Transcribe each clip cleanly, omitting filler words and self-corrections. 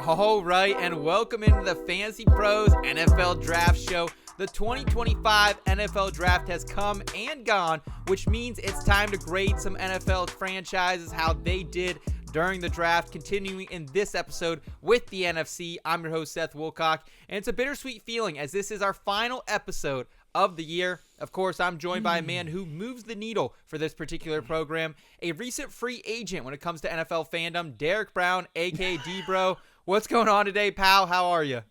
All right, and welcome into the Fantasy Pros NFL Draft Show. The 2025 NFL Draft has come and gone, which means it's time to grade some NFL franchises, how they did during the draft. Continuing in this episode with the NFC, I'm your host, Seth Woolcock, and it's a bittersweet feeling as this is our final episode of the year. Of course, I'm joined by a man who moves the needle for this particular program, a recent free agent when it comes to NFL fandom, Derek Brown, aka D-Bro. What's going on today, pal? How are you?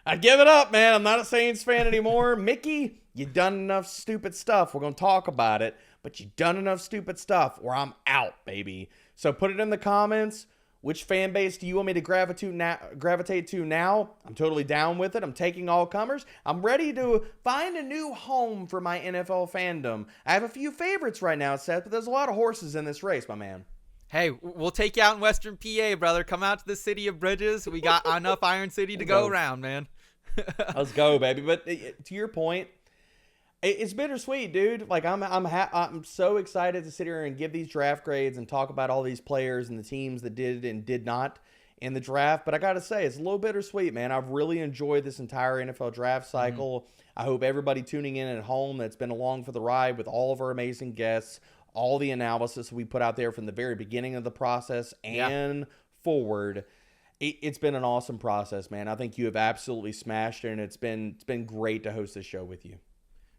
I give it up, man. I'm not a Saints fan anymore. Mickey, you done enough stupid stuff. We're going to talk about it, but you done enough stupid stuff or I'm out, baby. So put it in the comments. Which fan base do you want me to gravitate to now? I'm totally down with it. I'm taking all comers. I'm ready to find a new home for my NFL fandom. I have a few favorites right now, Seth, but there's a lot of horses in this race, my man. Hey, we'll take you out in Western PA, brother. Come out to the city of bridges. We got enough Iron City to go around, man. Let's go, baby. But to your point, it's bittersweet, dude. Like I'm so excited to sit here and give these draft grades and talk about all these players and the teams that did and did not in the draft. But I got to say, it's a little bittersweet, man. I've really enjoyed this entire NFL draft cycle. I hope everybody tuning in at home that's been along for the ride with all of our amazing guests, all the analysis we put out there from the very beginning of the process and forward. It's been an awesome process, man. I think you have absolutely smashed it, and it's been great to host this show with you.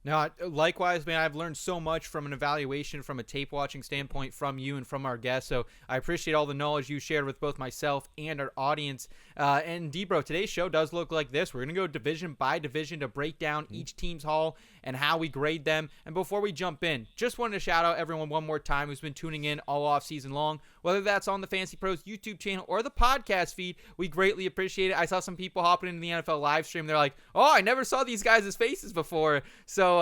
No, likewise, man, I've learned so much from an evaluation, from a tape watching standpoint from you and from our guests. So I appreciate all the knowledge you shared with both myself and our audience. And D-Bro, today's show does look like this. We're going to go division by division to break down each team's haul and how we grade them. And before we jump in, just wanted to shout out everyone one more time who's been tuning in all off season long, whether that's on the Fantasy Pros YouTube channel or the podcast feed. We greatly appreciate it. I saw some people hopping into the NFL live stream. They're like, oh, I never saw these guys' faces before. So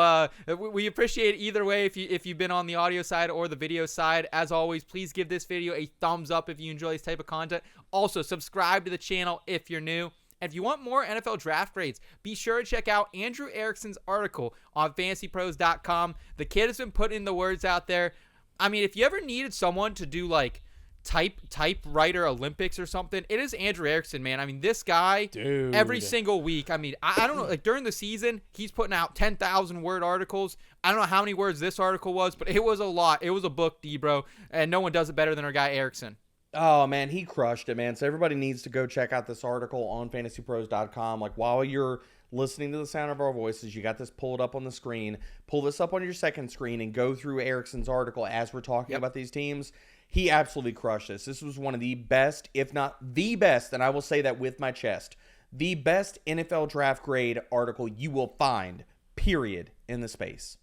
we appreciate it either way if you've been on the audio side or the video side. As always, please give this video a thumbs up if you enjoy this type of content. Also, subscribe to the channel if you're new. And if you want more NFL draft grades, be sure to check out Andrew Erickson's article on fantasypros.com. The kid has been putting the words out there. I mean, if you ever needed someone to do like typewriter Olympics or something, it is Andrew Erickson, man. I mean, this guy, dude, every single week, I mean, I don't know, like during the season, he's putting out 10,000 word articles. I don't know how many words this article was, but it was a lot. It was a book, D-Bro, and no one does it better than our guy Erickson. Oh, man, he crushed it, man. So everybody needs to go check out this article on fantasypros.com. Like, while you're listening to the sound of our voices, you got this pulled up on the screen. Pull this up on your second screen and go through Erickson's article as we're talking about these teams. He absolutely crushed this. This was one of the best, if not the best, and I will say that with my chest, the best NFL draft grade article you will find, period, in the space.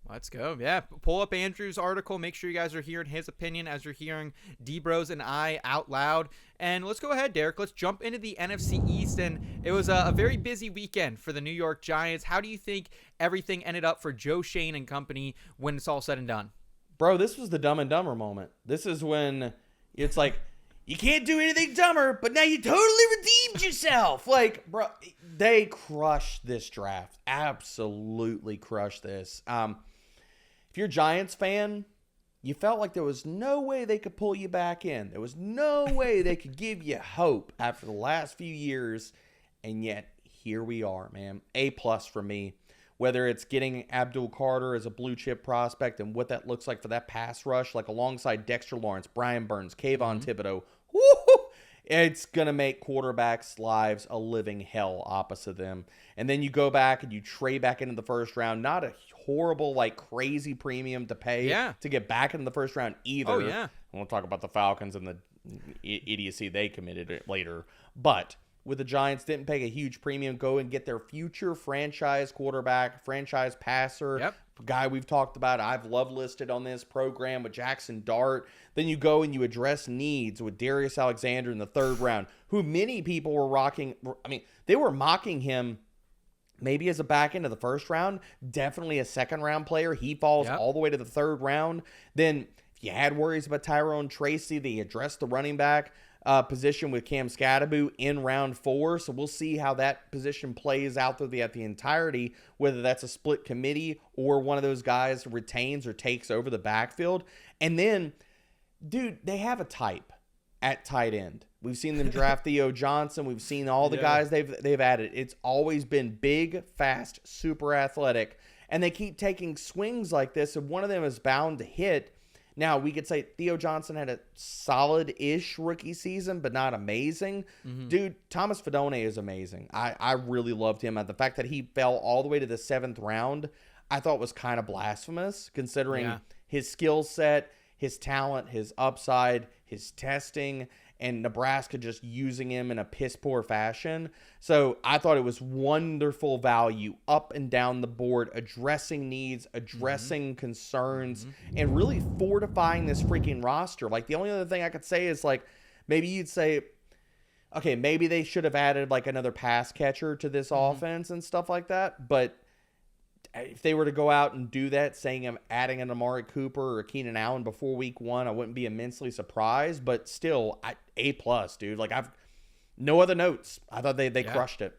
Let's go. Yeah, pull up Andrew's article. Make sure you guys are hearing his opinion as you're hearing D-Bros and I out loud. And let's go ahead, Derek. Let's jump into the NFC East. And it was a very busy weekend for the New York Giants. How do you think everything ended up for Joe Schoen and company when it's all said and done? Bro, this was the Dumb and Dumber moment. This is when it's like, you can't do anything dumber, but now you totally redeemed yourself. Like, bro, they crushed this draft. Absolutely crushed this. If you're a Giants fan, you felt like there was no way they could pull you back in. There was no way they could give you hope after the last few years. And yet, here we are, man. A+ for me. Whether it's getting Abdul Carter as a blue chip prospect and what that looks like for that pass rush, like alongside Dexter Lawrence, Brian Burns, Kayvon Thibodeau, it's going to make quarterbacks' lives a living hell opposite them. And then you go back and you trade back into the first round. Not a horrible, like crazy premium to pay to get back into the first round either. Oh, yeah. We'll talk about the Falcons and the idiocy they committed later. But with the Giants, didn't pay a huge premium, go and get their future franchise quarterback, franchise passer, guy we've talked about, I've love listed on this program with Jackson Dart. Then you go and you address needs with Darius Alexander in the third round, who many people were rocking. I mean, they were mocking him maybe as a back end of the first round, definitely a second round player. He falls all the way to the third round. Then if you had worries about Tyrone Tracy, they addressed the running back position with Cam Scadaboo in round 4. So we'll see how that position plays out through the entirety, whether that's a split committee or one of those guys retains or takes over the backfield. And then, dude, they have a type at tight end We've seen them draft Theo Johnson. We've seen all the guys they've added. It's always been big, fast, super athletic, and they keep taking swings like this, and one of them is bound to hit. Now, we could say Theo Johnson had a solid-ish rookie season, but not amazing. Dude, Thomas Fidone is amazing. I really loved him. The fact that he fell all the way to the 7th round, I thought was kind of blasphemous, considering his skill set, his talent, his upside, his testing, and Nebraska just using him in a piss-poor fashion. So I thought it was wonderful value up and down the board, addressing needs, addressing concerns, and really fortifying this freaking roster. Like, the only other thing I could say is, like, maybe you'd say, okay, maybe they should have added, like, another pass catcher to this offense and stuff like that. But if they were to go out and do that, saying I'm adding an Amari Cooper or a Keenan Allen before week 1, I wouldn't be immensely surprised. But still, A+, dude. Like, I've no other notes. I thought they crushed it.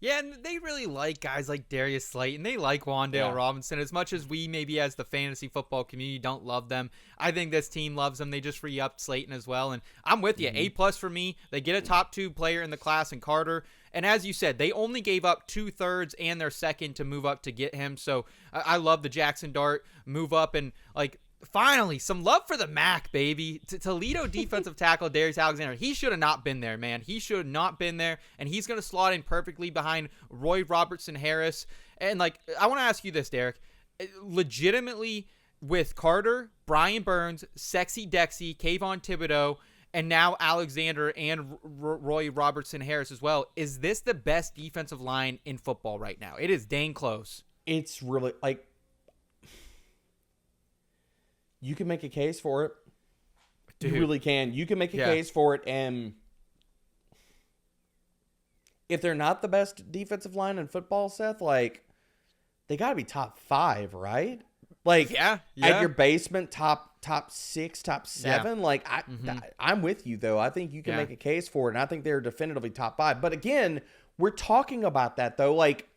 Yeah, and they really like guys like Darius Slayton. They like Wan'Dale Robinson. As much as we maybe as the fantasy football community don't love them, I think this team loves them. They just re-upped Slayton as well. And I'm with you. A+ for me. They get a top 2 player in the class in Carter. And as you said, they only gave up 2/3 and their second to move up to get him. So I love the Jackson Dart move up, and like, finally, some love for the MAC, baby. Toledo defensive tackle Darius Alexander. He should have not been there, man. He should have not been there, and he's going to slot in perfectly behind Roy Robertson Harris. And like, I want to ask you this, Derek. Legitimately, with Carter, Brian Burns, Sexy Dexy, Kayvon Thibodeau, and now Alexander and Roy Robertson Harris as well, is this the best defensive line in football right now? It is dang close. It's really, like, you can make a case for it. Dude. You really can. You can make a case for it, and if they're not the best defensive line in football, Seth, like, they got to be top 5, right? Like, at your basement, top 6, top 7. Like, I'm with you, though. I think you can make a case for it, and I think they're definitively top 5. But again, we're talking about that, though. Like,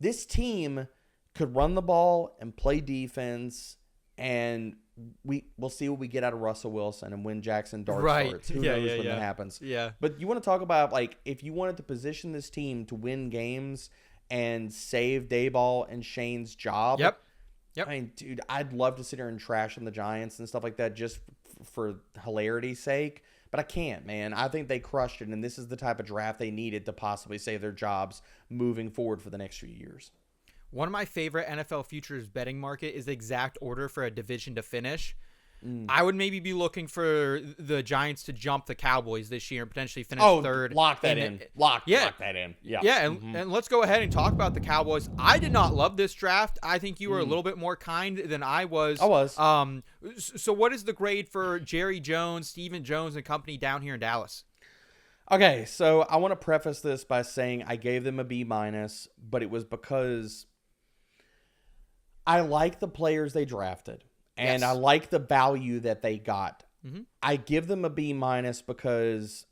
this team could run the ball and play defense, and we'll see what we get out of Russell Wilson and when Jackson Dart starts. Who knows when that happens. Yeah. But you want to talk about, like, if you wanted to position this team to win games and save Dayball and Shane's job. Yep. I mean, dude, I'd love to sit here and trash on the Giants and stuff like that just for hilarity's sake. But I can't, man. I think they crushed it, and this is the type of draft they needed to possibly save their jobs moving forward for the next few years. One of my favorite NFL futures betting market is the exact order for a division to finish. I would maybe be looking for the Giants to jump the Cowboys this year and potentially finish third. Lock that in. Lock that in. Yeah, and let's go ahead and talk about the Cowboys. I did not love this draft. I think you were a little bit more kind than I was. I was. So what is the grade for Jerry Jones, Stephen Jones, and company down here in Dallas? Okay, so I want to preface this by saying I gave them a B-, but it was because I like the players they drafted. And I like the value that they got. I give them a B- because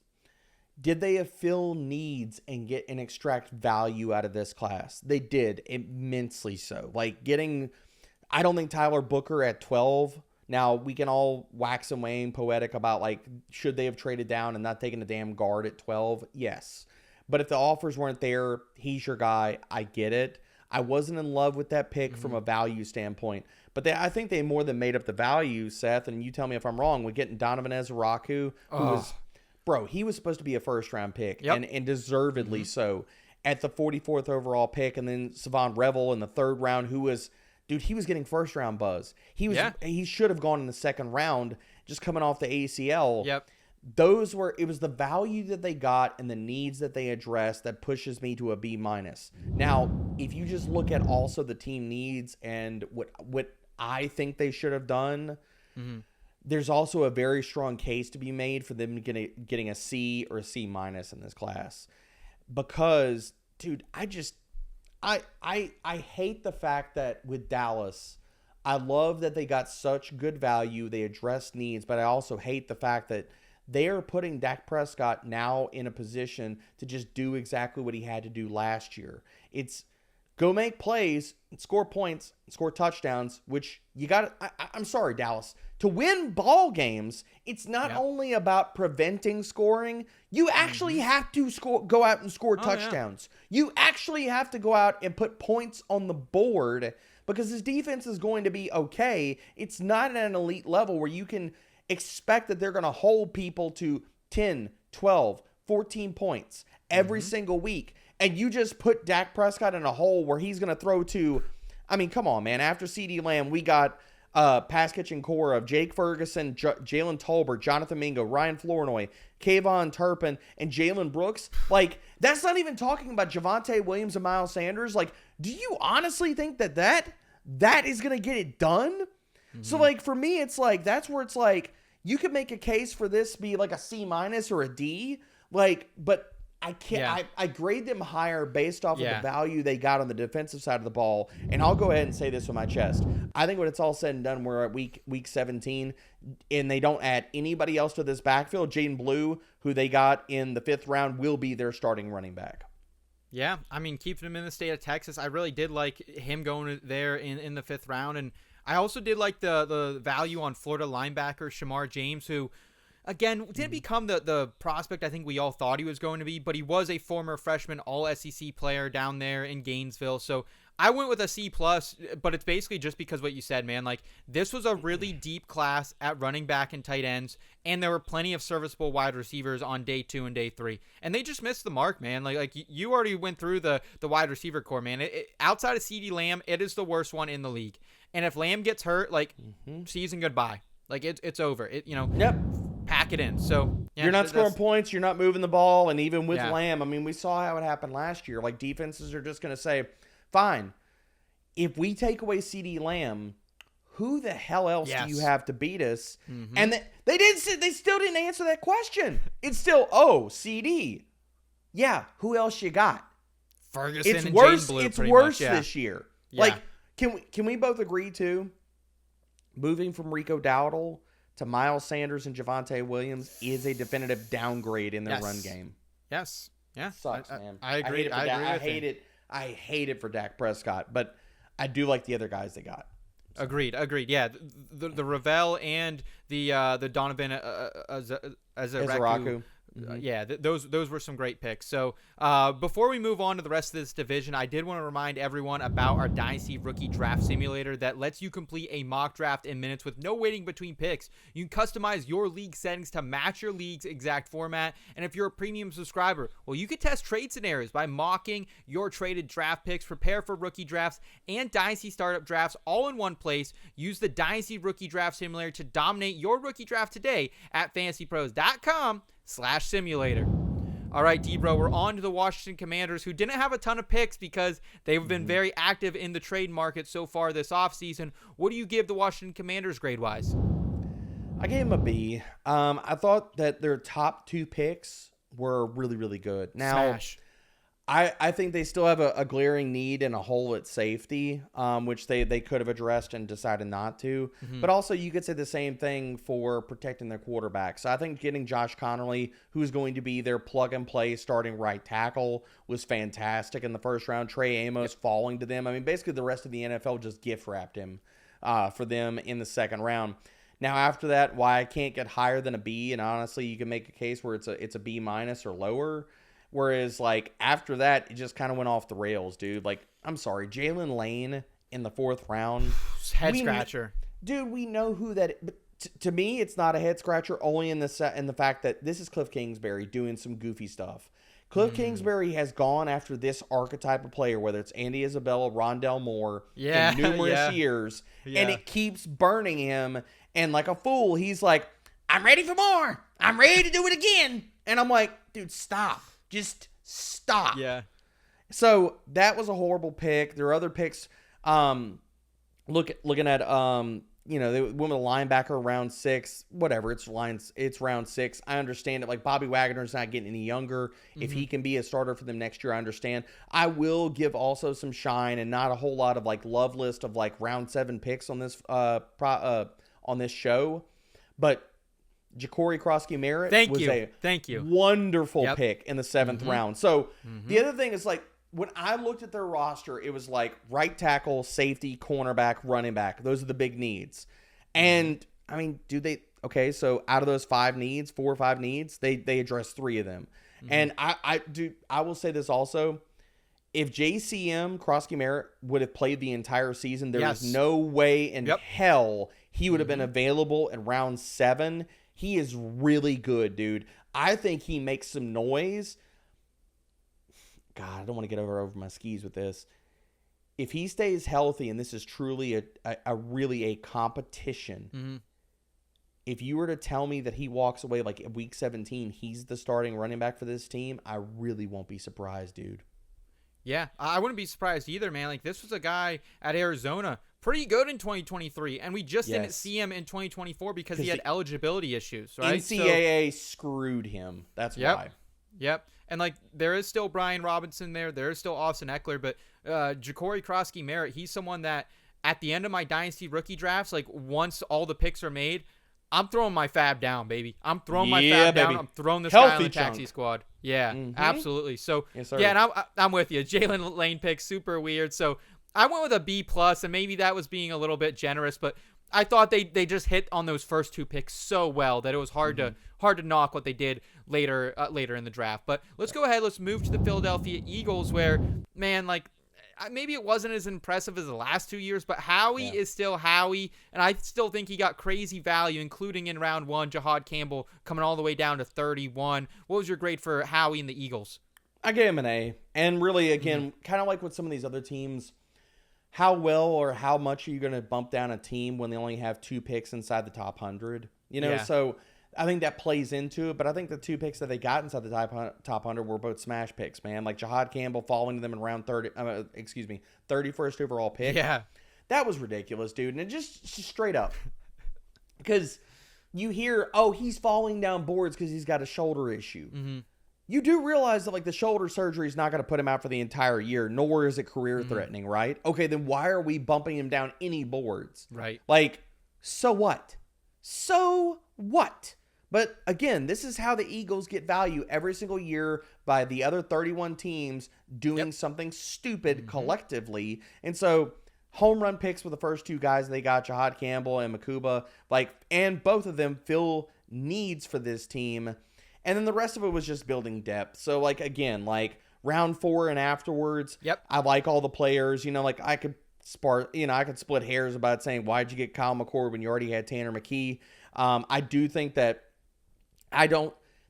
did they fill needs and get and extract value out of this class? They did, immensely so. Like, I don't think Tyler Booker at 12. Now, we can all wax and wane poetic about, like, should they have traded down and not taken a damn guard at 12? Yes. But if the offers weren't there, he's your guy. I get it. I wasn't in love with that pick from a value standpoint. But I think they more than made up the value, Seth, and you tell me if I'm wrong, with getting Donovan Ezraku, he was supposed to be a first-round pick, and deservedly so, at the 44th overall pick, and then Savon Revel in the 3rd round, he was getting first-round buzz. He should have gone in the 2nd round, just coming off the ACL. It was the value that they got and the needs that they addressed that pushes me to a B-. Now, if you just look at also the team needs and what I think they should have done, there's also a very strong case to be made for them getting a C or a C- in this class. Because, dude, I hate the fact that with Dallas, I love that they got such good value, they addressed needs, but I also hate the fact that they are putting Dak Prescott now in a position to just do exactly what he had to do last year. go make plays and score points and score touchdowns, which you got to, I'm sorry, Dallas. To win ball games, it's not only about preventing scoring. You actually have to go out and score touchdowns. Yeah. You actually have to go out and put points on the board because this defense is going to be okay. It's not at an elite level where you can expect that they're going to hold people to 10, 12, 14 points every single week. And you just put Dak Prescott in a hole where he's going to throw to, I mean, come on, man. After CeeDee Lamb, we got pass catching core of Jake Ferguson, Jalen Tolbert, Jonathan Mingo, Ryan Flournoy, Kayvon Turpin, and Jalen Brooks. Like, that's not even talking about Javonte Williams and Miles Sanders. Like, do you honestly think that is going to get it done? So, like, for me, it's like, that's where it's like, you could make a case for this be like a C- or a D. Like, but I can't. Yeah. I grade them higher based off of the value they got on the defensive side of the ball. And I'll go ahead and say this with my chest. I think when it's all said and done, we're at week 17, and they don't add anybody else to this backfield. Jaden Blue, who they got in the 5th round, will be their starting running back. Yeah, I mean, keeping him in the state of Texas, I really did like him going there in the 5th round, and I also did like the value on Florida linebacker Shamar James, who, again, didn't become the prospect I think we all thought he was going to be, but he was a former freshman all-SEC player down there in Gainesville. So I went with a C+, but it's basically just because what you said, man. Like, this was a really deep class at running back and tight ends, and there were plenty of serviceable wide receivers on day 2 and day 3. And they just missed the mark, man. Like you already went through the wide receiver core, man. Outside of CeeDee Lamb, it is the worst one in the league. And if Lamb gets hurt, like, season goodbye. Like, it's over. Pack it in. So yeah, you're not scoring points. You're not moving the ball. And even with Lamb, I mean, we saw how it happened last year. Like, defenses are just going to say, fine, if we take away CeeDee Lamb, who the hell else do you have to beat us? And they still didn't answer that question. It's still, CD. Yeah, who else you got? Ferguson it's and worse. Jaden Blue. It's worse this year. Yeah. Like, can we both agree to moving from Rico Dowdle to Miles Sanders and Javonte Williams is a definitive downgrade in their run game? Yes. Yeah. Sucks, man. I agree. I hate it for Dak Prescott, but I do like the other guys they got. So. Agreed. Yeah, the Ravel and the Donovan Ezeraku. Those were some great picks. So before we move on to the rest of this division, I did want to remind everyone about our Dynasty Rookie Draft Simulator that lets you complete a mock draft in minutes with no waiting between picks. You can customize your league settings to match your league's exact format. And if you're a premium subscriber, well, you can test trade scenarios by mocking your traded draft picks, prepare for rookie drafts and Dynasty startup drafts all in one place. Use the Dynasty Rookie Draft Simulator to dominate your rookie draft today at fantasypros.com/simulator. All right, D-Bro, we're on to the Washington Commanders, who didn't have a ton of picks because they've been very active in the trade market so far this offseason. What do you give the Washington Commanders grade-wise? I gave them a B. I thought that their top 2 picks were really, really good. Now, Smash. I think they still have a glaring need and a hole at safety, which they could have addressed and decided not to. But also, you could say the same thing for protecting their quarterback. So I think getting Josh Connolly, who's going to be their plug-and-play starting right tackle, was fantastic in the first round. Trey Amos falling to them. I mean, basically the rest of the NFL just gift-wrapped him for them in the second round. Now, after that, why I can't get higher than a B, and honestly, you can make a case where it's a B- or lower. Whereas, like, after that, it just kind of went off the rails, dude. Like, I'm sorry, Jalen Lane in the 4th round. Head scratcher. Dude, we know who that is. To me, it's not a head scratcher, only in the fact that this is Cliff Kingsbury doing some goofy stuff. Cliff Kingsbury has gone after this archetype of player, whether it's Andy Isabella, Rondell Moore, in numerous years, and it keeps burning him. And like a fool, he's like, I'm ready for more. I'm ready to do it again. And I'm like, dude, stop. Just stop. Yeah. So that was a horrible pick. There are other picks. Looking at they went with a linebacker round 6. Whatever. It's round 6. I understand it. Like, Bobby Wagner's not getting any younger. If he can be a starter for them next year, I understand. I will give also some shine and not a whole lot of like love list of like round 7 picks on this on this show, but Ja'Cory Krosky-Merritt was a wonderful pick in the 7th round. So the other thing is, like, when I looked at their roster, it was like right tackle, safety, cornerback, running back. Those are the big needs. And I mean, okay, so out of those 4 or 5 needs, they address 3 of them. And I will say this also. If JCM, Krosky Merritt, would have played the entire season, there is no way in hell he would have been available in round 7. He is really good, dude. I think he makes some noise. God, I don't want to get over my skis with this. If he stays healthy, and this is truly a competition, if you were to tell me that he walks away like at week 17, he's the starting running back for this team, I really won't be surprised, dude. Yeah, I wouldn't be surprised either, man. Like, this was a guy at Arizona, pretty good in 2023, and we just didn't see him in 2024 because he had eligibility issues, right? NCAA screwed him. That's why. Yep. And, like, there is still Brian Robinson there. There is still Austin Eckler, but Ja'Cory Krosky Merritt, he's someone that at the end of my Dynasty rookie drafts, like, once all the picks are made, I'm throwing my fab down, baby. I'm throwing my fab down. I'm throwing this guy on the taxi squad. Yeah, absolutely. So, yeah, and I'm with you. Jalen Lane pick, super weird. So, I went with a B+, and maybe that was being a little bit generous, but I thought they just hit on those first 2 picks so well that it was hard to knock what they did later in the draft. But let's go ahead. Let's move to the Philadelphia Eagles where, man, like, maybe it wasn't as impressive as the last 2 years, but Howie is still Howie, and I still think he got crazy value, including in round 1, Jahad Campbell coming all the way down to 31. What was your grade for Howie and the Eagles? I gave him an A. And really, again, kind of like with some of these other teams, how well or how much are you going to bump down a team when they only have 2 picks inside the top 100? You know, so I think that plays into it, but I think the 2 picks that they got inside the top 100 were both smash picks, man. Like Jahad Campbell falling to them in round 31st overall pick. Yeah. That was ridiculous, dude. And it just straight up. Because you hear, oh, he's falling down boards because he's got a shoulder issue. You do realize that, like, the shoulder surgery is not going to put him out for the entire year, nor is it career-threatening, right? Okay, then why are we bumping him down any boards? Right. Like, so what? So what? But, again, this is how the Eagles get value every single year by the other 31 teams doing something stupid collectively. And so, home run picks with the first 2 guys they got, Jahad Campbell and Makuba, like, and both of them fill needs for this team. And then the rest of it was just building depth. So, like, again, like, round 4 and afterwards, I like all the players. You know, like, I could split hairs about saying, why'd you get Kyle McCord when you already had Tanner McKee? I do think that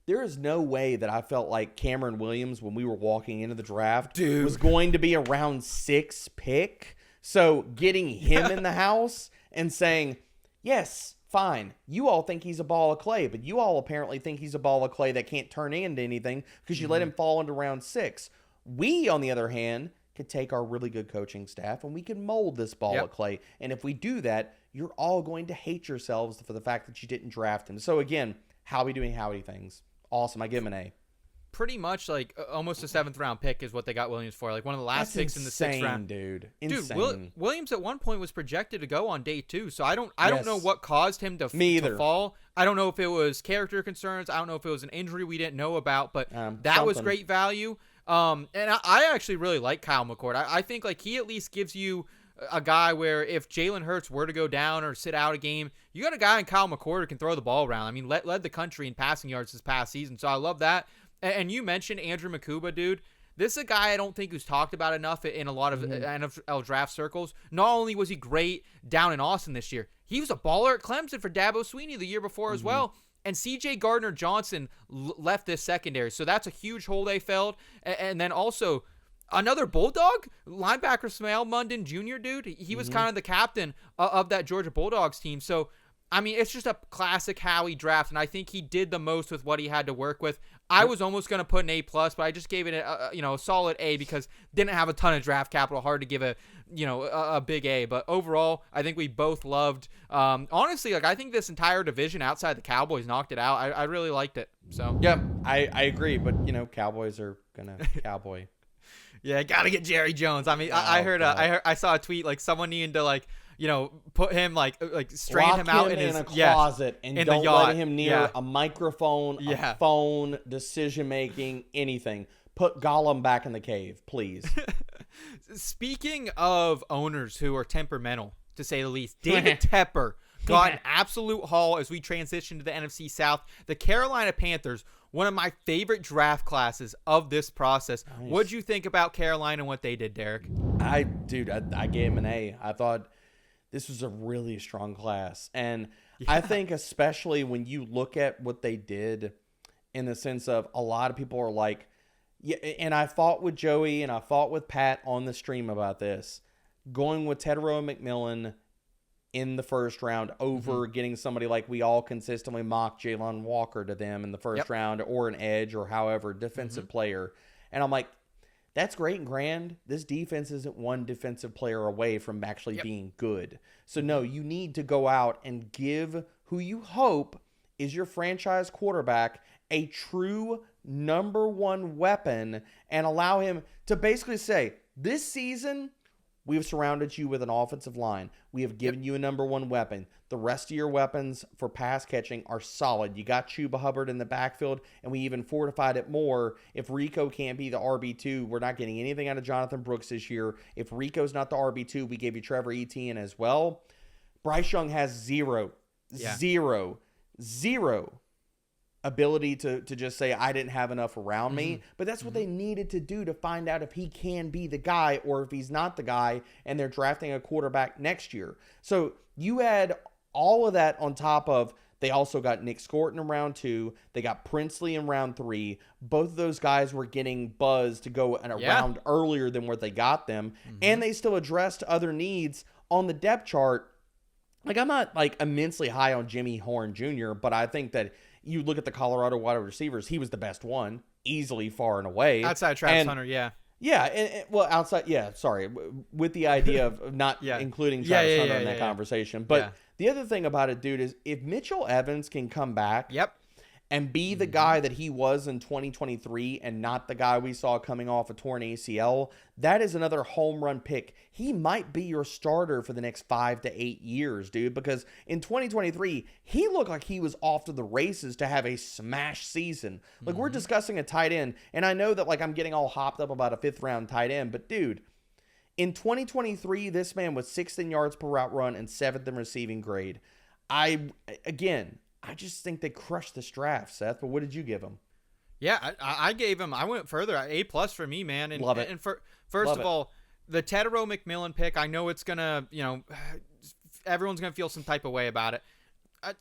there is no way that I felt like Cameron Williams, when we were walking into the draft, was going to be a round 6 pick. So, getting him in the house and saying, yes, fine, you all think he's a ball of clay, but you all apparently think he's a ball of clay that can't turn into anything because you let him fall into round 6. We, on the other hand, could take our really good coaching staff and we can mold this ball of clay. And if we do that, you're all going to hate yourselves for the fact that you didn't draft him. So again, Howie doing Howie things. Awesome. I give him an A. Pretty much like almost a 7th round pick is what they got Williams for. Like one of the last picks in the 6th round. Dude. Insane. Williams at one point was projected to go on day 2. So I don't know what caused him to fall. I don't know if it was character concerns. I don't know if it was an injury we didn't know about, but that was great value. And I actually really like Kyle McCord. I think like he at least gives you a guy where if Jalen Hurts were to go down or sit out a game, you got a guy in Kyle McCord who can throw the ball around. I mean, led the country in passing yards this past season. So I love that. And you mentioned Andrew Makuba, dude. This is a guy I don't think who's talked about enough in a lot of NFL draft circles. Not only was he great down in Austin this year, he was a baller at Clemson for Dabo Swinney the year before as well. And C.J. Gardner-Johnson left this secondary. So that's a huge hole they filled. And then also another Bulldog, linebacker Smael Mondon Jr., dude. He was kind of the captain of that Georgia Bulldogs team. So, I mean, it's just a classic Howie draft, and I think he did the most with what he had to work with. I was almost going to put an A+, but I just gave it a solid A because didn't have a ton of draft capital. Hard to give a big A. But overall, I think we both loved. Honestly, like I think this entire division outside the Cowboys knocked it out. I really liked it. So yeah, I agree. But Cowboys are gonna cowboy. Yeah, gotta get Jerry Jones. I mean, I saw a tweet like someone needing to like put him like strand Lock him out in in his a closet and in the don't yacht. let him near Yeah. a microphone, Yeah. a phone, decision making, anything. Put Gollum back in the cave, please. Speaking of owners who are temperamental, to say the least, David Tepper got an absolute haul as we transition to the NFC South. The Carolina Panthers, one of my favorite draft classes of this process. Nice. What'd you think about Carolina and what they did, Derek? I gave him an A. I thought this was a really strong class. And I think especially when you look at what they did in the sense of a lot of people are like, yeah, and I fought with Joey and I fought with Pat on the stream about this, going with Tedero McMillan in the first round over getting somebody like we all consistently mock Jalen Walker to them in the first round, or an edge, or however, defensive player. And I'm like, that's great and grand. This defense isn't one defensive player away from actually being good. So no, you need to go out and give who you hope is your franchise quarterback a true number one weapon and allow him to basically say, this season, we've surrounded you with an offensive line. We have given you a number one weapon. The rest of your weapons for pass catching are solid. You got Chuba Hubbard in the backfield, and we even fortified it more. If Rico can't be the RB2, we're not getting anything out of Jonathan Brooks this year. If Rico's not the RB2, we gave you Trevor Etienne as well. Bryce Young has zero ability to just say, I didn't have enough around me. But that's what they needed to do to find out if he can be the guy or if he's not the guy, and they're drafting a quarterback next year. So you add all of that on top of, they also got Nick Scorton in round 2. They got Princely in round 3. Both of those guys were getting buzzed to go in a round earlier than where they got them. And they still addressed other needs on the depth chart. Like, I'm not like immensely high on Jimmy Horn Jr., but I think that you look at the Colorado wide receivers, he was the best one, easily, far and away. Outside of Travis Hunter, well, outside, with the idea of not including Travis Hunter in that conversation. But the other thing about it, dude, is if Mitchell Evans can come back and be the guy that he was in 2023 and not the guy we saw coming off a torn ACL, that is another home run pick. He might be your starter for the next 5 to 8 years, dude, because in 2023, he looked like he was off to the races to have a smash season. Like, we're discussing a tight end, and I know that, like, I'm getting all hopped up about a 5th round tight end, but dude, in 2023, this man was 6th in yards per route run and 7th in receiving grade. I just think they crushed this draft, Seth. But what did you give them? Yeah, I gave him. I went further. A+ for me, man. And, Love it. And first of all, the Tedero McMillan pick. I know it's gonna, everyone's gonna feel some type of way about it.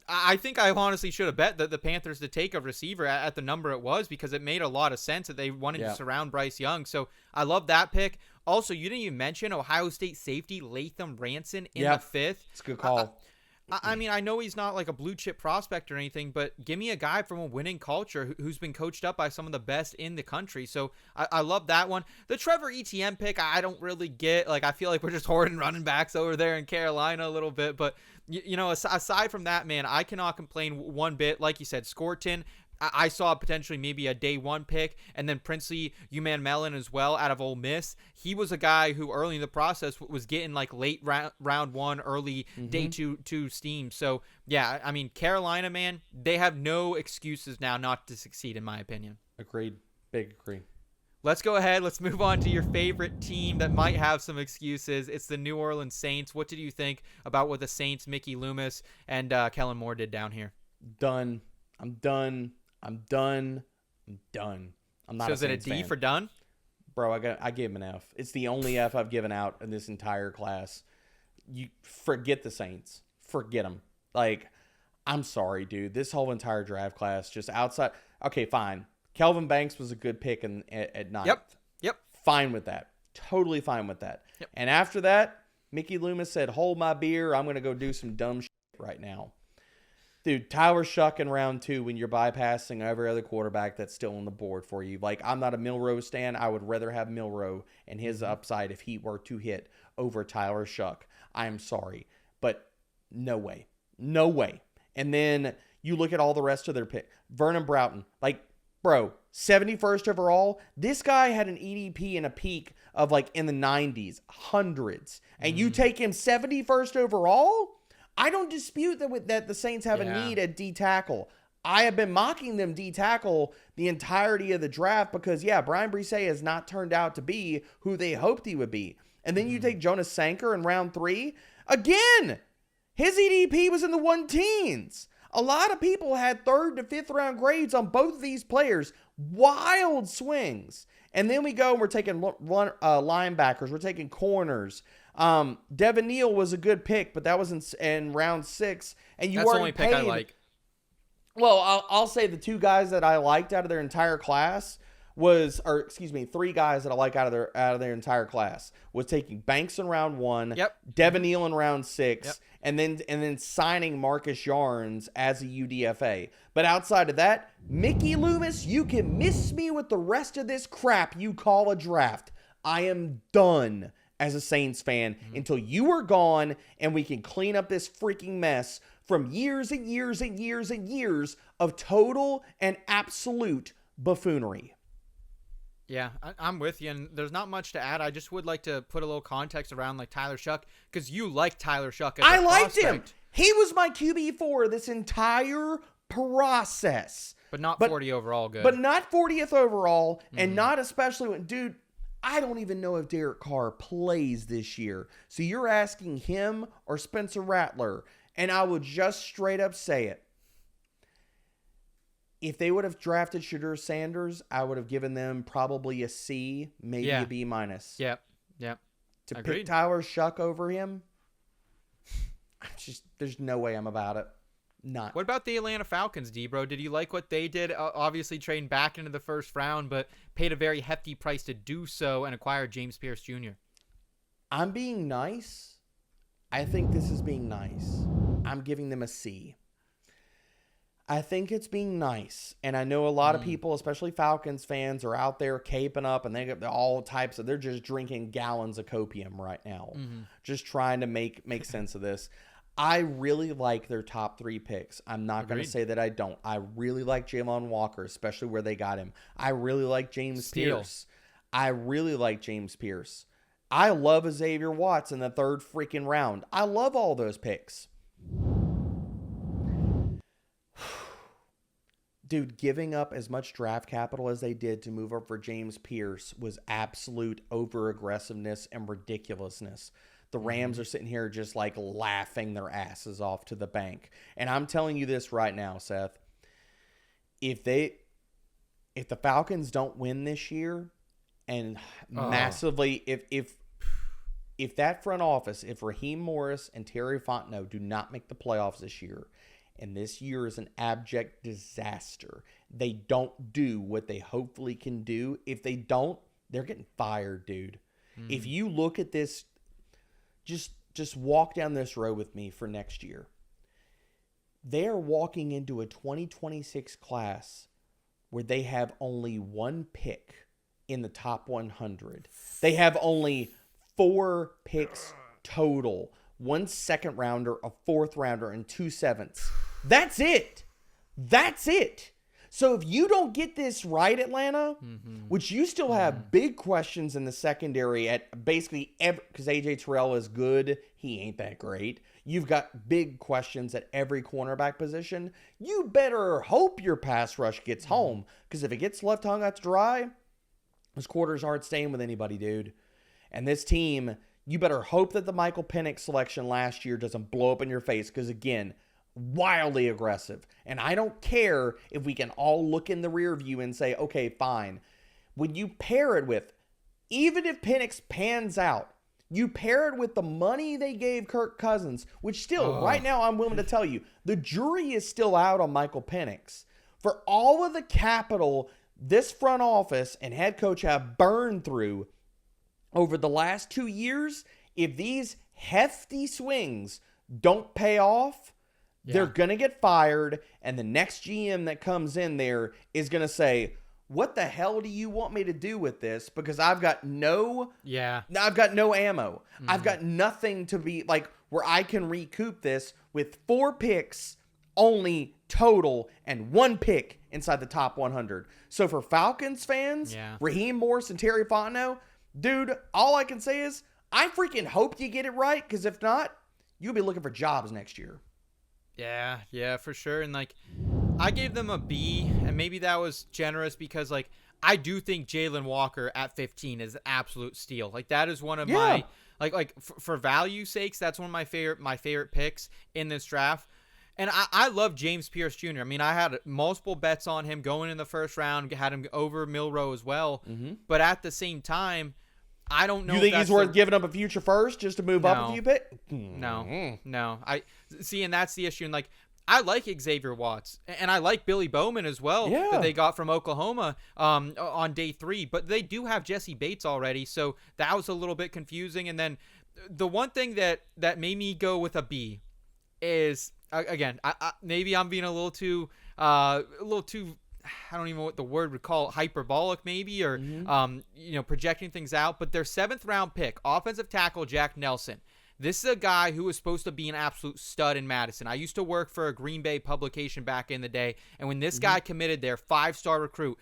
I think I honestly should have bet that the Panthers to take a receiver at the number it was, because it made a lot of sense that they wanted to surround Bryce Young. So I love that pick. Also, you didn't even mention Ohio State safety Latham Ranson in the 5th. It's a good call. I mean, I know he's not like a blue chip prospect or anything, but give me a guy from a winning culture who's been coached up by some of the best in the country. So I love that one. The Trevor Etienne pick, I don't really get. Like, I feel like we're just hoarding running backs over there in Carolina a little bit. But, aside from that, man, I cannot complain one bit. Like you said, Scorton, I saw potentially maybe a day 1 pick, and then Princely Mellon as well out of Ole Miss. He was a guy who early in the process was getting like late round 1, early day 2 steam. So yeah, I mean, Carolina, man, they have no excuses now not to succeed, in my opinion. Agreed. Big agree. Let's go ahead. Let's move on to your favorite team that might have some excuses. It's the New Orleans Saints. What did you think about what the Saints, Mickey Loomis, and Kellen Moore did down here? Done. I'm done. I'm not So a is it a Saints D fan. for done? Bro, I gave him an F. It's the only F I've given out in this entire class. You forget the Saints. Forget them. Like, I'm sorry, dude. This whole entire draft class, just outside. Okay, fine. Kelvin Banks was a good pick at 9th. Yep. Fine with that. Totally fine with that. Yep. And after that, Mickey Loomis said, hold my beer. I'm going to go do some dumb shit right now. Dude, Tyler Shuck in round 2 when you're bypassing every other quarterback that's still on the board for you. Like, I'm not a Milroe stan. I would rather have Milroe and his upside if he were to hit over Tyler Shuck. I am sorry, but no way. No way. And then you look at all the rest of their pick. Vernon Broughton. Like, bro, 71st overall. This guy had an EDP and a peak of like in the 90s, hundreds. And you take him 71st overall? I don't dispute that the Saints have a need at D tackle. I have been mocking them D tackle the entirety of the draft because, Brian Brisset has not turned out to be who they hoped he would be. And then you take Jonas Sanker in round 3. Again, his EDP was in the 1-teens. A lot of people had 3rd to 5th round grades on both of these players. Wild swings. And then we go and we're taking linebackers. We're taking corners. Devin Neal was a good pick, but that was in round 6. And you That's the only pick I like. Well, I'll say the 2 guys that I liked out of their entire class was, 3 guys that I like out of their entire class was taking Banks in round 1, Devin Neal in round 6, and then signing Marcus Yarns as a UDFA. But outside of that, Mickey Loomis, you can miss me with the rest of this crap you call a draft. I am done as a Saints fan until you are gone and we can clean up this freaking mess from years and years and years and years of total and absolute buffoonery. Yeah, I'm with you, and there's not much to add. I just would like to put a little context around like Tyler Shuck, because you like Tyler Shuck as a prospect. I liked him. He was my QB4 this entire process. But not 40 overall good. But not 40th overall, and not especially when, dude, I don't even know if Derek Carr plays this year. So you're asking him or Spencer Rattler, and I will just straight up say it. If they would have drafted Shadur Sanders, I would have given them probably a C, maybe a B minus. Yep. To Agreed. pick Tyler Shuck over him, there's no way I'm about it. Not. What about the Atlanta Falcons, D-Bro? Did you like what they did? Obviously trading back into the first round, but paid a very hefty price to do so and acquired James Pierce Jr. I'm being nice. I think this is being nice. I'm giving them a C. I think it's being nice. And I know a lot of people, especially Falcons fans, are out there caping up and they got all types of, they're just drinking gallons of copium right now. Just trying to make sense of this. I really like their top 3 picks. I'm not going to say that I don't. I really like Jalen Walker, especially where they got him. I really like James Pierce. I really like James Pierce. I love Xavier Watts in the 3rd freaking round. I love all those picks. Dude, giving up as much draft capital as they did to move up for James Pierce was absolute over-aggressiveness and ridiculousness. The Rams are sitting here just like laughing their asses off to the bank. And I'm telling you this right now, Seth. If the Falcons don't win this year and massively, if that front office, if Raheem Morris and Terry Fontenot do not make the playoffs this year, and this year is an abject disaster, they don't do what they hopefully can do. If they don't, they're getting fired, dude. If you look at this, just walk down this road with me for next year. They are walking into a 2026 class where they have only 1 pick in the top 100. They have only 4 picks total. 1 second rounder, a 4th rounder, and 2 7ths. That's it. That's it. So if you don't get this right, Atlanta, which you still have big questions in the secondary at basically every, because AJ Terrell is good, he ain't that great. You've got big questions at every cornerback position. You better hope your pass rush gets home, because if it gets left hung out to dry, those quarters aren't staying with anybody, dude. And this team, you better hope that the Michael Penix selection last year doesn't blow up in your face, because again, wildly aggressive. And I don't care if we can all look in the rear view and say, okay, fine. When you pair it with, even if Penix pans out, you pair it with the money they gave Kirk Cousins, which still, right now, I'm willing to tell you, the jury is still out on Michael Penix. For all of the capital this front office and head coach have burned through over the last 2 years, if these hefty swings don't pay off, they're going to get fired, and the next GM that comes in there is going to say, what the hell do you want me to do with this? Because I've got no ammo. I've got nothing to be like where I can recoup this with 4 picks only total and one pick inside the top 100. So for Falcons fans, Raheem Morris and Terry Fontenot, dude, all I can say is I freaking hope you get it right, because if not, you'll be looking for jobs next year. Yeah, for sure. And like, I gave them a B, and maybe that was generous because like I do think Jalen Walker at 15 is an absolute steal. Like that is one of my for value sakes, that's one of my favorite picks in this draft. And I love James Pierce Jr. I mean, I had multiple bets on him going in the first round, had him over Milroe as well. But at the same time, I don't know. You think he's worth giving up a future first just to move up a few picks? No. I see, and that's the issue. And like, I like Xavier Watts, and I like Billy Bowman as well that they got from Oklahoma on day 3. But they do have Jesse Bates already, so that was a little bit confusing. And then the one thing that made me go with a B is, again, I maybe I'm being a little too I don't even know what the word would call it, hyperbolic maybe, or projecting things out. But their 7th round pick, offensive tackle Jack Nelson. This is a guy who was supposed to be an absolute stud in Madison. I used to work for a Green Bay publication back in the day, and when this guy committed, their 5-star recruit,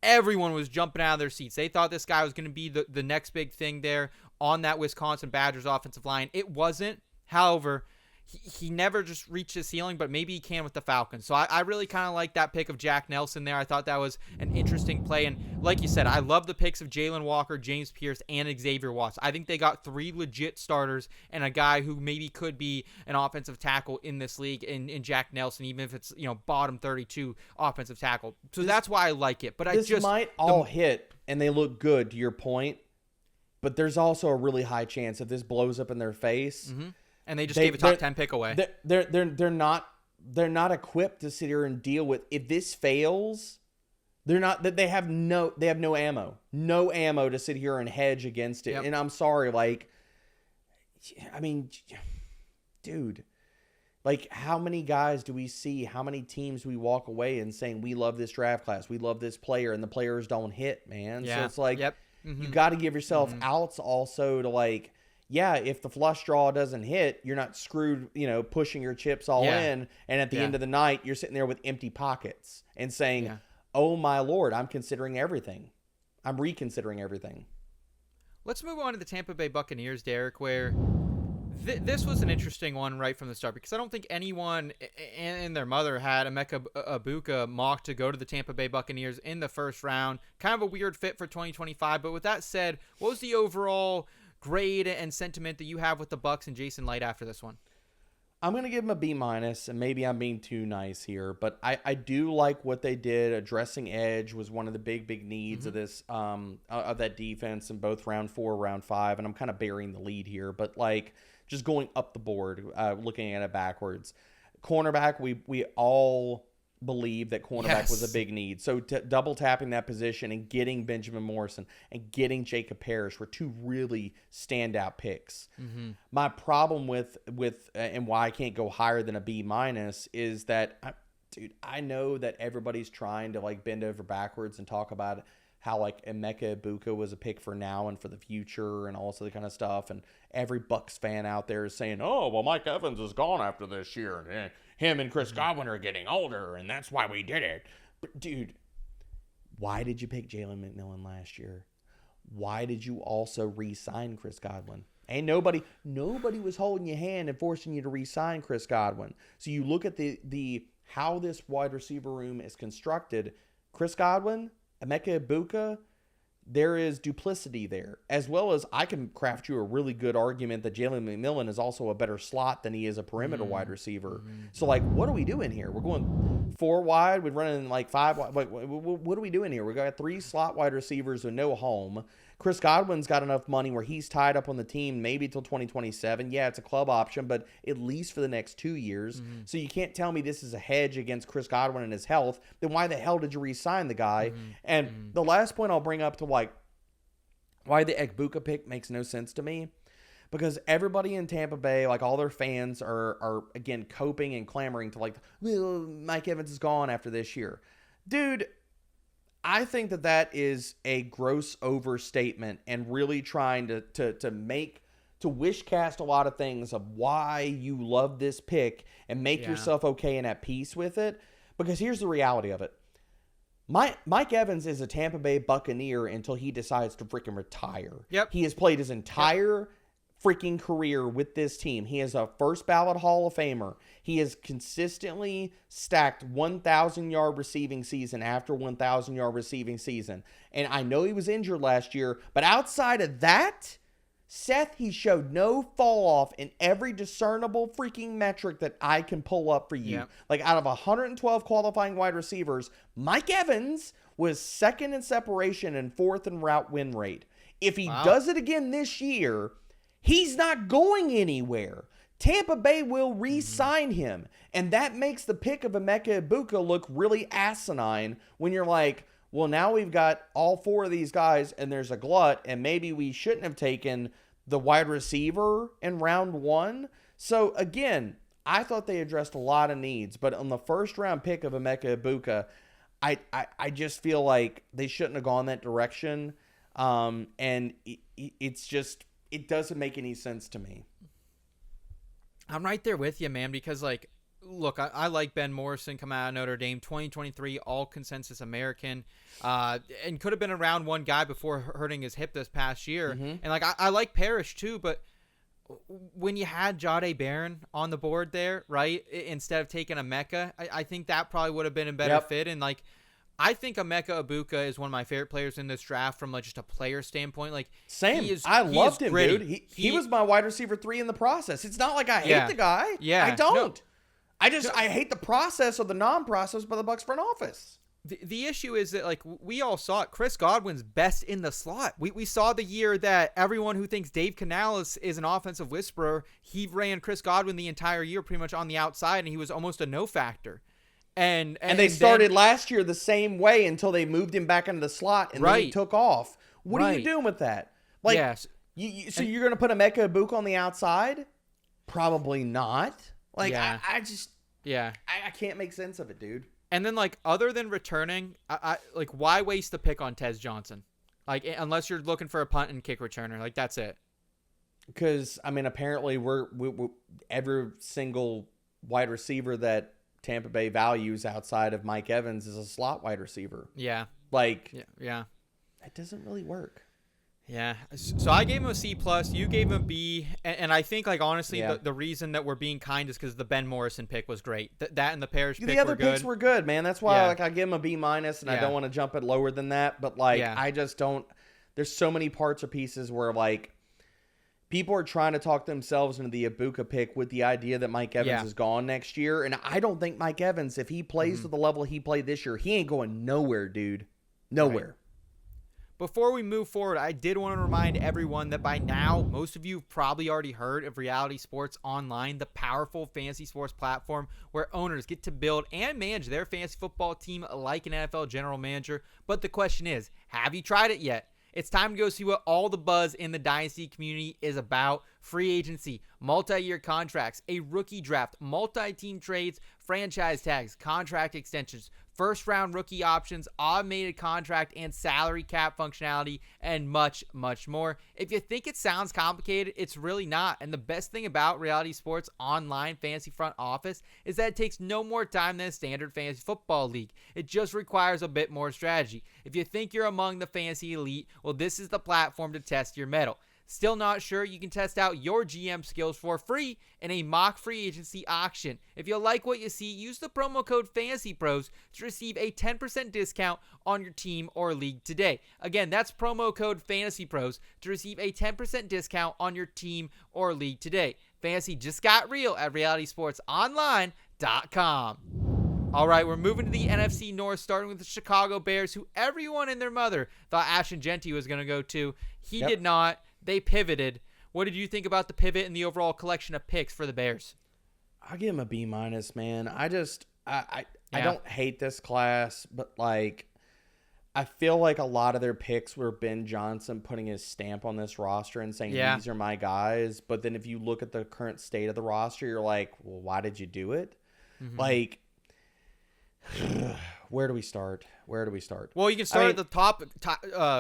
everyone was jumping out of their seats. They thought this guy was going to be the next big thing there on that Wisconsin Badgers offensive line. It wasn't. However, he never just reached his ceiling, but maybe he can with the Falcons. So I really kind of like that pick of Jack Nelson there. I thought that was an interesting play. And like you said, I love the picks of Jalen Walker, James Pierce, and Xavier Watts. I think they got 3 legit starters and a guy who maybe could be an offensive tackle in this league in Jack Nelson, even if it's, bottom 32 offensive tackle. So that's why I like it. But this might all hit and they look good, to your point. But there's also a really high chance if this blows up in their face. And they just gave a top 10 pick away. They're not equipped to sit here and deal with, if this fails, they have no ammo to sit here and hedge against it. And I'm sorry, like, I mean, dude, like, how many guys do we see? How many teams do we walk away and saying we love this draft class, we love this player, and the players don't hit, man? So it's like you got to give yourself outs also to, like, if the flush draw doesn't hit, you're not screwed, pushing your chips all in. And at the end of the night, you're sitting there with empty pockets and saying, oh my Lord, I'm considering everything. I'm reconsidering everything. Let's move on to the Tampa Bay Buccaneers, Derek, where this was an interesting one right from the start, because I don't think anyone and their mother had Emeka Egbuka mocked to go to the Tampa Bay Buccaneers in the first round. Kind of a weird fit for 2025. But with that said, what was the overall grade and sentiment that you have with the Bucs and Jason Light after this one? I'm going to give them a B-, and maybe I'm being too nice here, but I do like what they did. Addressing edge was one of the big needs of this of that defense in both round 4, round 5, and I'm kind of burying the lead here, but like just going up the board, looking at it backwards. Cornerback, we all believe that cornerback was a big need. So double tapping that position and getting Benjamin Morrison and getting Jacob Parrish were 2 really standout picks. My problem with and why I can't go higher than a B- is that, I know that everybody's trying to like bend over backwards and talk about how like Emeka Egbuka was a pick for now and for the future and all this other kind of stuff. And every Bucs fan out there is saying, oh, well, Mike Evans is gone after this year. And him and Chris Godwin are getting older, and that's why we did it. But, dude, why did you pick Jalen McMillan last year? Why did you also re-sign Chris Godwin? And nobody was holding your hand and forcing you to re-sign Chris Godwin. So you look at the how this wide receiver room is constructed. Chris Godwin, Emeka Egbuka, there is duplicity there, as well as I can craft you a really good argument that Jalen McMillan is also a better slot than he is a perimeter wide receiver. So, like, what are we doing here? We're going 4 wide. We're running like 5 wide. Like, what are we doing here? We got 3 slot wide receivers with no home. Chris Godwin's got enough money where he's tied up on the team maybe till 2027. Yeah, it's a club option, but at least for the next 2 years. So you can't tell me this is a hedge against Chris Godwin and his health. Then why the hell did you re-sign the guy? And the last point I'll bring up to like why the Egbuka pick makes no sense to me, because everybody in Tampa Bay, like all their fans are again coping and clamoring to like, well, Mike Evans is gone after this year. Dude, I think that is a gross overstatement and really trying to make to wish cast a lot of things of why you love this pick and make yourself okay and at peace with it. Because here's the reality of it. Mike Evans is a Tampa Bay Buccaneer until he decides to freaking retire. Yep. He has played his entire freaking career with this team. He is a first ballot Hall of Famer. He has consistently stacked 1,000-yard receiving season after 1,000-yard receiving season. And I know he was injured last year, but outside of that, Seth, he showed no fall off in every discernible freaking metric that I can pull up for you. Yep. Like out of 112 qualifying wide receivers, Mike Evans was second in separation and fourth in route win rate. If he does it again this year, he's not going anywhere. Tampa Bay will re-sign him. And that makes the pick of Emeka Egbuka look really asinine when you're like, well, now we've got all four of these guys and there's a glut, and maybe we shouldn't have taken the wide receiver in round one. So, again, I thought they addressed a lot of needs, but on the first-round pick of Emeka Egbuka, I just feel like they shouldn't have gone that direction, and it's just – it doesn't make any sense to me. I'm right there with you, man, because, like, look, I like Ben Morrison coming out of Notre Dame, 2023 all-consensus American, and could have been a round one guy before hurting his hip this past year. And, like, I like Parrish too, but when you had Jahdae Barron on the board there, right, instead of taking Emeka, I think that probably would have been a better fit. And, like, I think Emeka Egbuka is one of my favorite players in this draft from, like, just a player standpoint. Like, same. I loved him, dude. He was my wide receiver 3 in the process. It's not like I hate the guy. Yeah. I don't. No. I hate the process or the non-process by the Bucs front office. The issue is that, like, we all saw it. Chris Godwin's best in the slot. We saw the year that everyone who thinks Dave Canales is an offensive whisperer, he ran Chris Godwin the entire year pretty much on the outside, and he was almost a no factor. And they started last year the same way until they moved him back into the slot, and then he took off. What are you doing with that? Like, yes. So you're going to put Emeka Egbuka on the outside? Probably not. Like, I just... Yeah. I can't make sense of it, dude. And then, like, other than returning, like, why waste the pick on Tez Johnson? Like, unless you're looking for a punt and kick returner. Like, that's it. Because, I mean, apparently we're every single wide receiver that Tampa Bay values outside of Mike Evans is a slot wide receiver. Yeah. Like, yeah. That doesn't really work. Yeah. So I gave him a C+. You gave him a B. And I think, like, honestly, the reason that we're being kind is because the Ben Morrison pick was great. That and the Parrish pick were good. The other picks were good, man. That's why like I give him a B-, and I don't want to jump it lower than that. But, like, I just don't. There's so many parts or pieces where, like, people are trying to talk themselves into the Egbuka pick with the idea that Mike Evans is gone next year. And I don't think Mike Evans, if he plays to the level he played this year, he ain't going nowhere, dude. Nowhere. Right. Before we move forward, I did want to remind everyone that by now, most of you have probably already heard of Reality Sports Online, the powerful fantasy sports platform where owners get to build and manage their fantasy football team like an NFL general manager. But the question is, have you tried it yet? It's time to go see what all the buzz in the Dynasty community is about. Free agency, multi-year contracts, a rookie draft, multi-team trades, franchise tags, contract extensions, first-round rookie options, automated contract and salary cap functionality, and much, much more. If you think it sounds complicated, it's really not. And the best thing about Reality Sports Online Fantasy Front Office is that it takes no more time than a standard fantasy football league. It just requires a bit more strategy. If you think you're among the fantasy elite, well, this is the platform to test your mettle. Still not sure? You can test out your GM skills for free in a mock free agency auction. If you like what you see, use the promo code FANTASYPROS to receive a 10% discount on your team or league today. Again, that's promo code FANTASYPROS to receive a 10% discount on your team or league today. Fantasy just got real at realitysportsonline.com. All right, we're moving to the NFC North, starting with the Chicago Bears, who everyone and their mother thought Ashton Genty was going to go to. He did not. They pivoted. What did you think about the pivot and the overall collection of picks for the Bears? I'll give him a B-, man. I don't hate this class, but, like, I feel like a lot of their picks were Ben Johnson putting his stamp on this roster and saying, these are my guys. But then if you look at the current state of the roster, you're like, well, why did you do it? Like, Where do we start? Well, you can start at the top.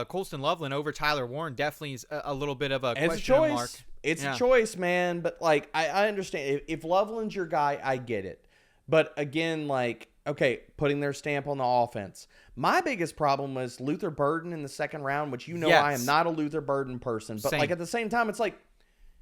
Colston Loveland over Tyler Warren definitely is a little bit of a question mark. It's a choice, man. But like, I understand if Loveland's your guy, I get it. But again, like, okay, putting their stamp on the offense. My biggest problem was Luther Burden in the second round, which I am not a Luther Burden person. But like at the same time, it's like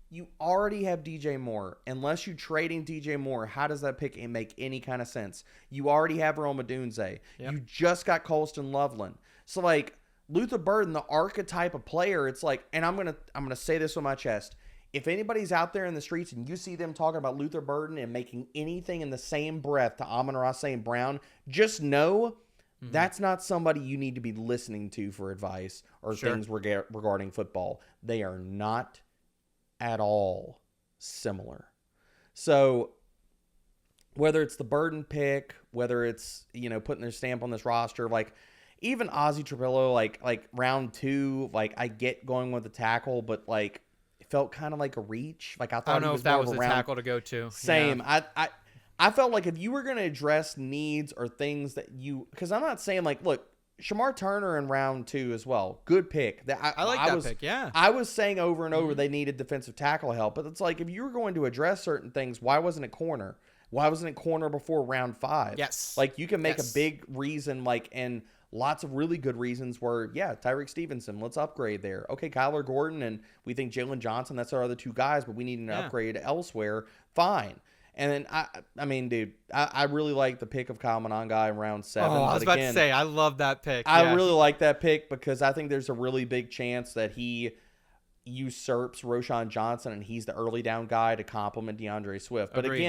you already have DJ Moore. Unless you're trading DJ Moore, how does that pick make any kind of sense? You already have Rome Odunze. Yep. You just got Colston Loveland. So like Luther Burden, the archetype of player, it's like, and I'm gonna say this with my chest. If anybody's out there in the streets and you see them talking about Luther Burden and making anything in the same breath to Amon-Ra St. Brown, just know that's not somebody you need to be listening to for advice or things regarding football. They are not at all similar. So whether it's the Burden pick, whether it's, putting their stamp on this roster, like even Ozzie Trapillo, like round 2, like I get going with the tackle, but like it felt kind of like a reach. Like I thought I don't know if that was a tackle to go to. Same. Yeah. I felt like if you were going to address needs or things that because I'm not saying like, look, Shamar Turner in round 2 as well. Good pick. I like that pick, yeah. I was saying over and over they needed defensive tackle help, but it's like if you were going to address certain things, why wasn't it corner? Why wasn't it corner before round 5? Yes. Like you can make a big reason, like, and lots of really good reasons where, Tyreek Stevenson, let's upgrade there. Okay, Kyler Gordon, and we think Jalen Johnson, that's our other 2 guys, but we need an upgrade elsewhere. Fine. And then, I mean, dude, I really like the pick of Kyle Monangai in round 7. Oh, I was about to say, I love that pick. I really like that pick because I think there's a really big chance that he usurps Roschon Johnson and he's the early down guy to complement DeAndre Swift. But Agreed.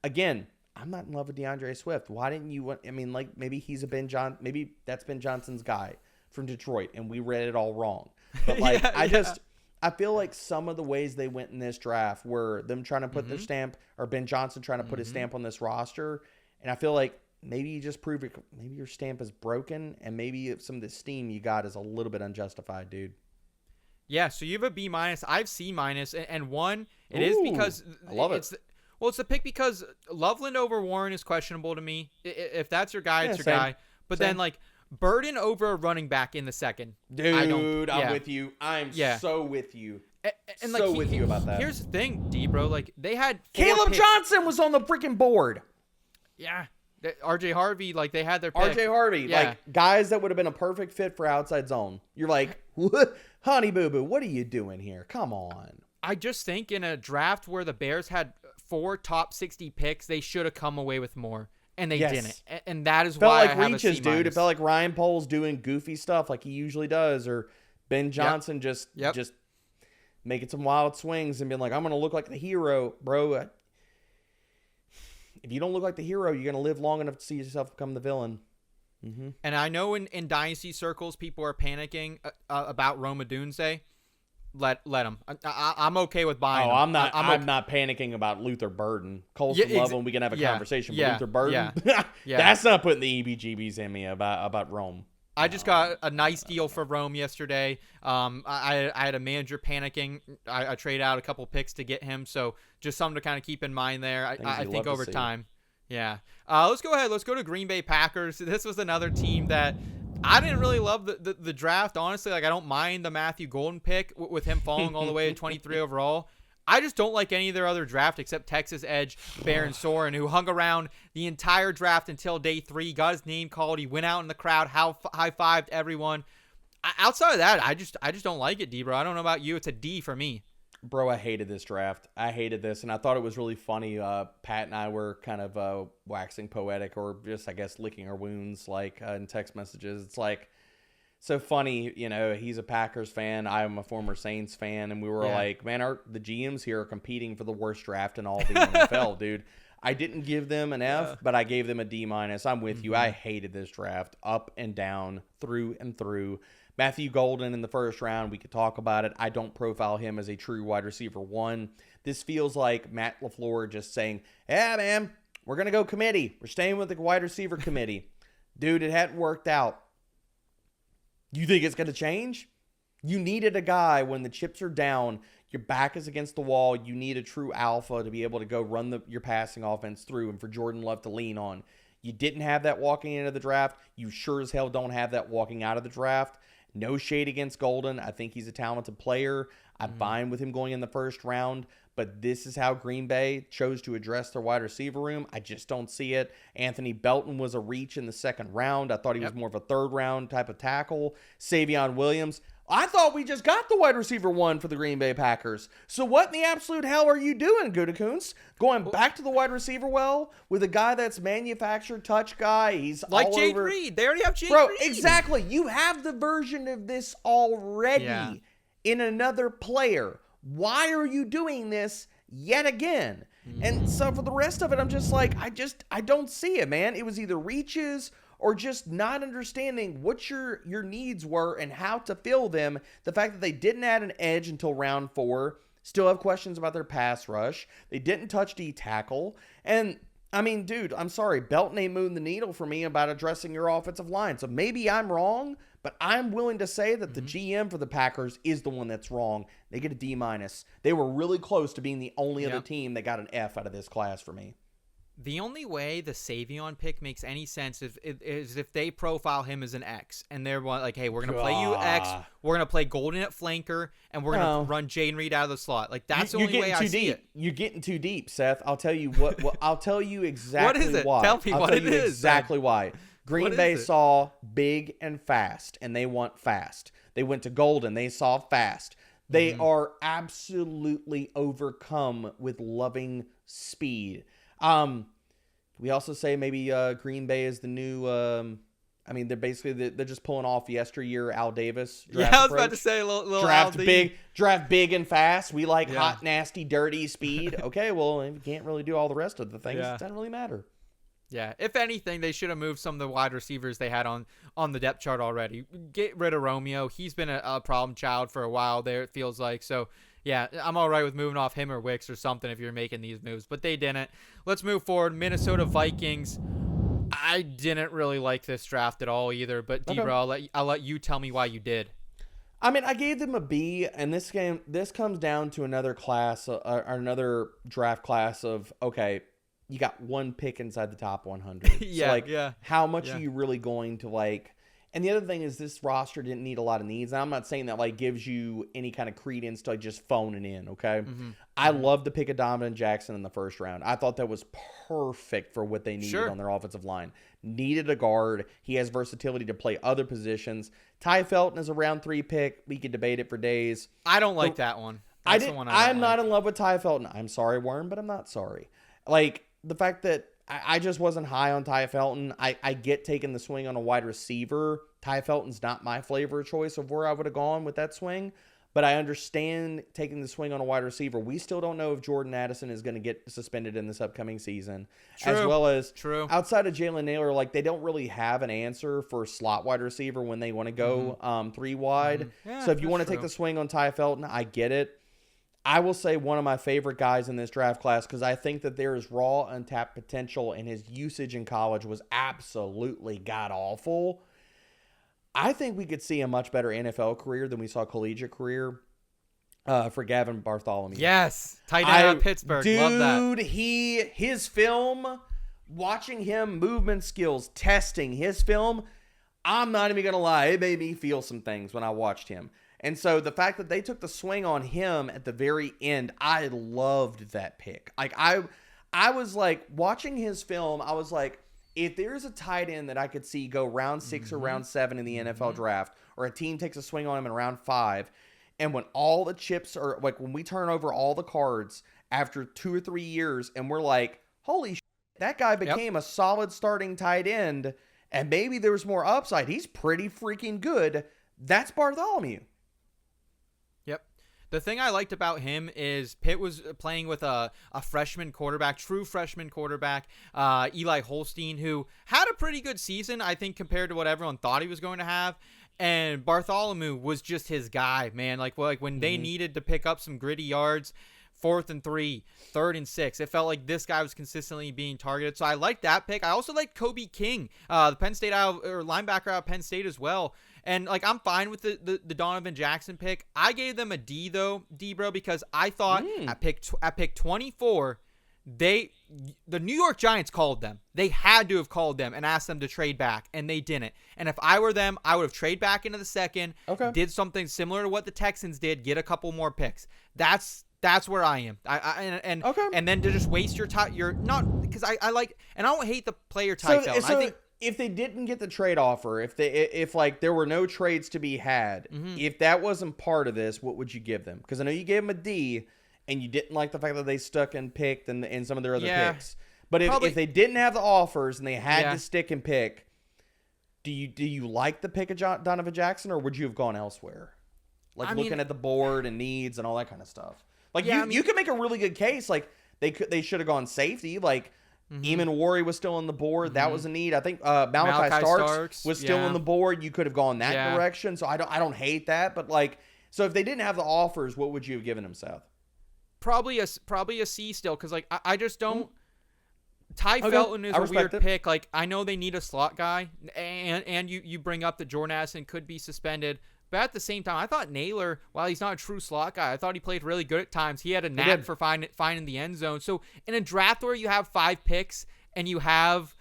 again, I'm not in love with DeAndre Swift. Why didn't you want, like maybe he's maybe that's Ben Johnson's guy from Detroit and we read it all wrong. But like, I feel like some of the ways they went in this draft were them trying to put their stamp, or Ben Johnson trying to put his stamp on this roster. And I feel like maybe you just prove it. Maybe your stamp is broken, and maybe some of the steam you got is a little bit unjustified, dude. Yeah, so you have a B-. I have C-, and one, it is because I love it. It's the pick because Loveland over Warren is questionable to me. If that's your guy, it's your guy. But then, like, Burden over a running back in the second. Dude, I'm with you. I'm so with you. And so with you about that. Here's the thing, D, bro. Like, they had Caleb Johnson was on the freaking board. Yeah. RJ Harvey, like, they had their pick. RJ Harvey, like, guys that would have been a perfect fit for outside zone. You're like, what? Honey boo boo, what are you doing here? Come on. I just think in a draft where the Bears had 4 top 60 picks, they should have come away with more. And they didn't. And that is why I have reaches, a C-. dude. It felt like Ryan Poles doing goofy stuff like he usually does, or Ben Johnson just making some wild swings and being like, I'm going to look like the hero, bro. If you don't look like the hero, you're going to live long enough to see yourself become the villain. Mm-hmm. And I know in dynasty circles, people are panicking about Rome Odunze. Let him. I'm okay with buying him. I'm not panicking about Luther Burden. Colston Loveland, we can have a conversation. But Luther Burden, that's not putting the EBGBs in me about Rome. I just got a nice deal for Rome yesterday. I had a manager panicking. I traded out a couple picks to get him, so just something to kind of keep in mind there. I think over time. Yeah. Let's go ahead. Let's go to Green Bay Packers. This was another team that I didn't really love the draft, honestly. Like, I don't mind the Matthew Golden pick with him falling all the way to 23 overall. I just don't like any of their other draft except Texas edge Baron Soren, who hung around the entire draft until day 3, got his name called. He went out in the crowd, high-fived everyone. Outside of that, I just don't like it, D, bro. I don't know about you. It's a D for me. Bro, I hated this draft. I hated this, and I thought it was really funny. Pat and I were kind of waxing poetic, or just, I guess, licking our wounds, like, in text messages. It's like, so funny, he's a Packers fan. I'm a former Saints fan, and we were like, man, the GMs here are competing for the worst draft in all the NFL, dude. I didn't give them an F, but I gave them a D-. I'm with you. I hated this draft, up and down, through and through. Matthew Golden in the first round, we could talk about it. I don't profile him as a true wide receiver 1. This feels like Matt LaFleur just saying, yeah, man, we're going to go committee. We're staying with the wide receiver committee. Dude, it hadn't worked out. You think it's going to change? You needed a guy when the chips are down, your back is against the wall, you need a true alpha to be able to go run your passing offense through and for Jordan Love to lean on. You didn't have that walking into the draft. You sure as hell don't have that walking out of the draft. No shade against Golden. I think he's a talented player. I'm fine with him going in the first round. But this is how Green Bay chose to address their wide receiver room. I just don't see it. Anthony Belton was a reach in the second round. I thought he was more of a third round type of tackle. Savion Williams. I thought we just got the wide receiver one for the Green Bay Packers. So what in the absolute hell are you doing, Gutekunst? Going back to the wide receiver well with a guy that's manufactured touch guy. He's like all Jake over. Reed. They already have Jake Bro, Reed. exactly. You have the version of this already in another player. Why are you doing this yet again? And so for the rest of it, I'm just like, I don't see it, man. It was either reaches or just not understanding what your needs were and how to fill them. The fact that they didn't add an edge until round 4, still have questions about their pass rush. They didn't touch D tackle. And I mean, dude, I'm sorry. Belton ain't moving the needle for me about addressing your offensive line. So maybe I'm wrong, but I'm willing to say that the GM for the Packers is the one that's wrong. They get a D-. They were really close to being the only other team that got an F out of this class for me. The only way the Savion pick makes any sense is if they profile him as an X, and they're like, hey, we're going to play you X, we're going to play Golden at flanker, and we're going to run Jaden Reed out of the slot. Like, that's the only way I see it. You're getting too deep, Seth. I'll tell you what I'll tell you exactly what is it? why. Tell me what it is. Exactly why. Green Bay saw big and fast, and they want fast. They went to Golden. They saw fast. They are absolutely overcome with loving speed. We also say maybe Green Bay is the new. I mean, they're just pulling off yesteryear Al Davis. Draft I was about to say a little draft big and fast. We like hot, nasty, dirty speed. Okay, well, you can't really do all the rest of the things. It doesn't really matter. Yeah, if anything, they should have moved some of the wide receivers they had on the depth chart already. Get rid of Romeo. He's been a problem child for a while there, it feels like. So, yeah, I'm all right with moving off him or Wicks or something if you're making these moves. But they didn't. Let's move forward. Minnesota Vikings. I didn't really like this draft at all either. But, Debra, I'll let you tell me why you did. I mean, I gave them a B, and this comes down to another class, or another draft class of, okay, you got one pick inside the top 100. How much are you really going to like? And the other thing is this roster didn't need a lot of needs. And I'm not saying that like gives you any kind of credence to like just phoning in, okay? I love the pick of Donovan Jackson in the first round. I thought that was perfect for what they needed on their offensive line. Needed a guard. He has versatility to play other positions. Ty Felton is a round 3 pick. We could debate it for days. I don't like that one. That's the one I'm not in love with Ty Felton. I'm sorry, Worm, but I'm not sorry. Like, the fact that I just wasn't high on Ty Felton. I get taking the swing on a wide receiver. Ty Felton's not my flavor of choice of where I would have gone with that swing, but I understand taking the swing on a wide receiver. We still don't know if Jordan Addison is going to get suspended in this upcoming season. As well as outside of Jalen Naylor, like they don't really have an answer for slot wide receiver when they want to go 3 wide. Yeah, so if you want to take the swing on Ty Felton, I get it. I will say one of my favorite guys in this draft class because I think that there is raw, untapped potential, and his usage in college was absolutely god-awful. I think we could see a much better NFL career than we saw collegiate career for Gavin Bartholomew. Yes, tight end out of Pittsburgh. Love that. Dude, his film, watching him, movement skills, testing his film, I'm not even going to lie, it made me feel some things when I watched him. And so the fact that they took the swing on him at the very end, I loved that pick. Like I was like watching his film, I was like, if there's a tight end that I could see go round 6 or round 7 in the NFL draft, or a team takes a swing on him in round 5, and when all the chips are like when we turn over all the cards after 2 or 3 years, and we're like, holy shit, that guy became a solid starting tight end, and maybe there was more upside. He's pretty freaking good. That's Bartholomew. The thing I liked about him is Pitt was playing with a freshman quarterback, true freshman quarterback, Eli Holstein, who had a pretty good season, I think, compared to what everyone thought he was going to have. And Bartholomew was just his guy, man. Like when they needed to pick up some gritty yards, 4th and 3, 3rd and 6. It felt like this guy was consistently being targeted. So I liked that pick. I also liked Kobe King, the Penn State linebacker out of Penn State as well. And like I'm fine with the Donovan Jackson pick. I gave them a D though, bro, because I thought at pick 24 the New York Giants called them. They had to have called them and asked them to trade back, and they didn't. And if I were them, I would have traded back into the second, did something similar to what the Texans did, get a couple more picks. That's where I am. And then to just waste your time, you're not, because I like, and I don't hate the player type. So I think if they didn't get the trade offer, if like there were no trades to be had, if that wasn't part of this, what would you give them? Because I know you gave them a D, and you didn't like the fact that they stuck and picked and some of their other picks. But if they didn't have the offers and they had to stick and pick, do you like the pick of Donovan Jackson, or would you have gone elsewhere? Like looking at the board and needs and all that kind of stuff. Like you could make a really good case. Like they should have gone safety. Like Eamon Warry was still on the board. That was a need. I think Malachi Starks was still on the board. You could have gone that direction. So I don't hate that. But like, so if they didn't have the offers, what would you have given him, Seth? Probably a C still, because like I just don't. Ty Felton is a weird pick. Like, I know they need a slot guy, and you bring up that Jordan Addison could be suspended. But at the same time, I thought Naylor, while he's not a true slot guy, I thought he played really good at times. He had a knack for finding the end zone. So in a draft where you have 5 picks and you have,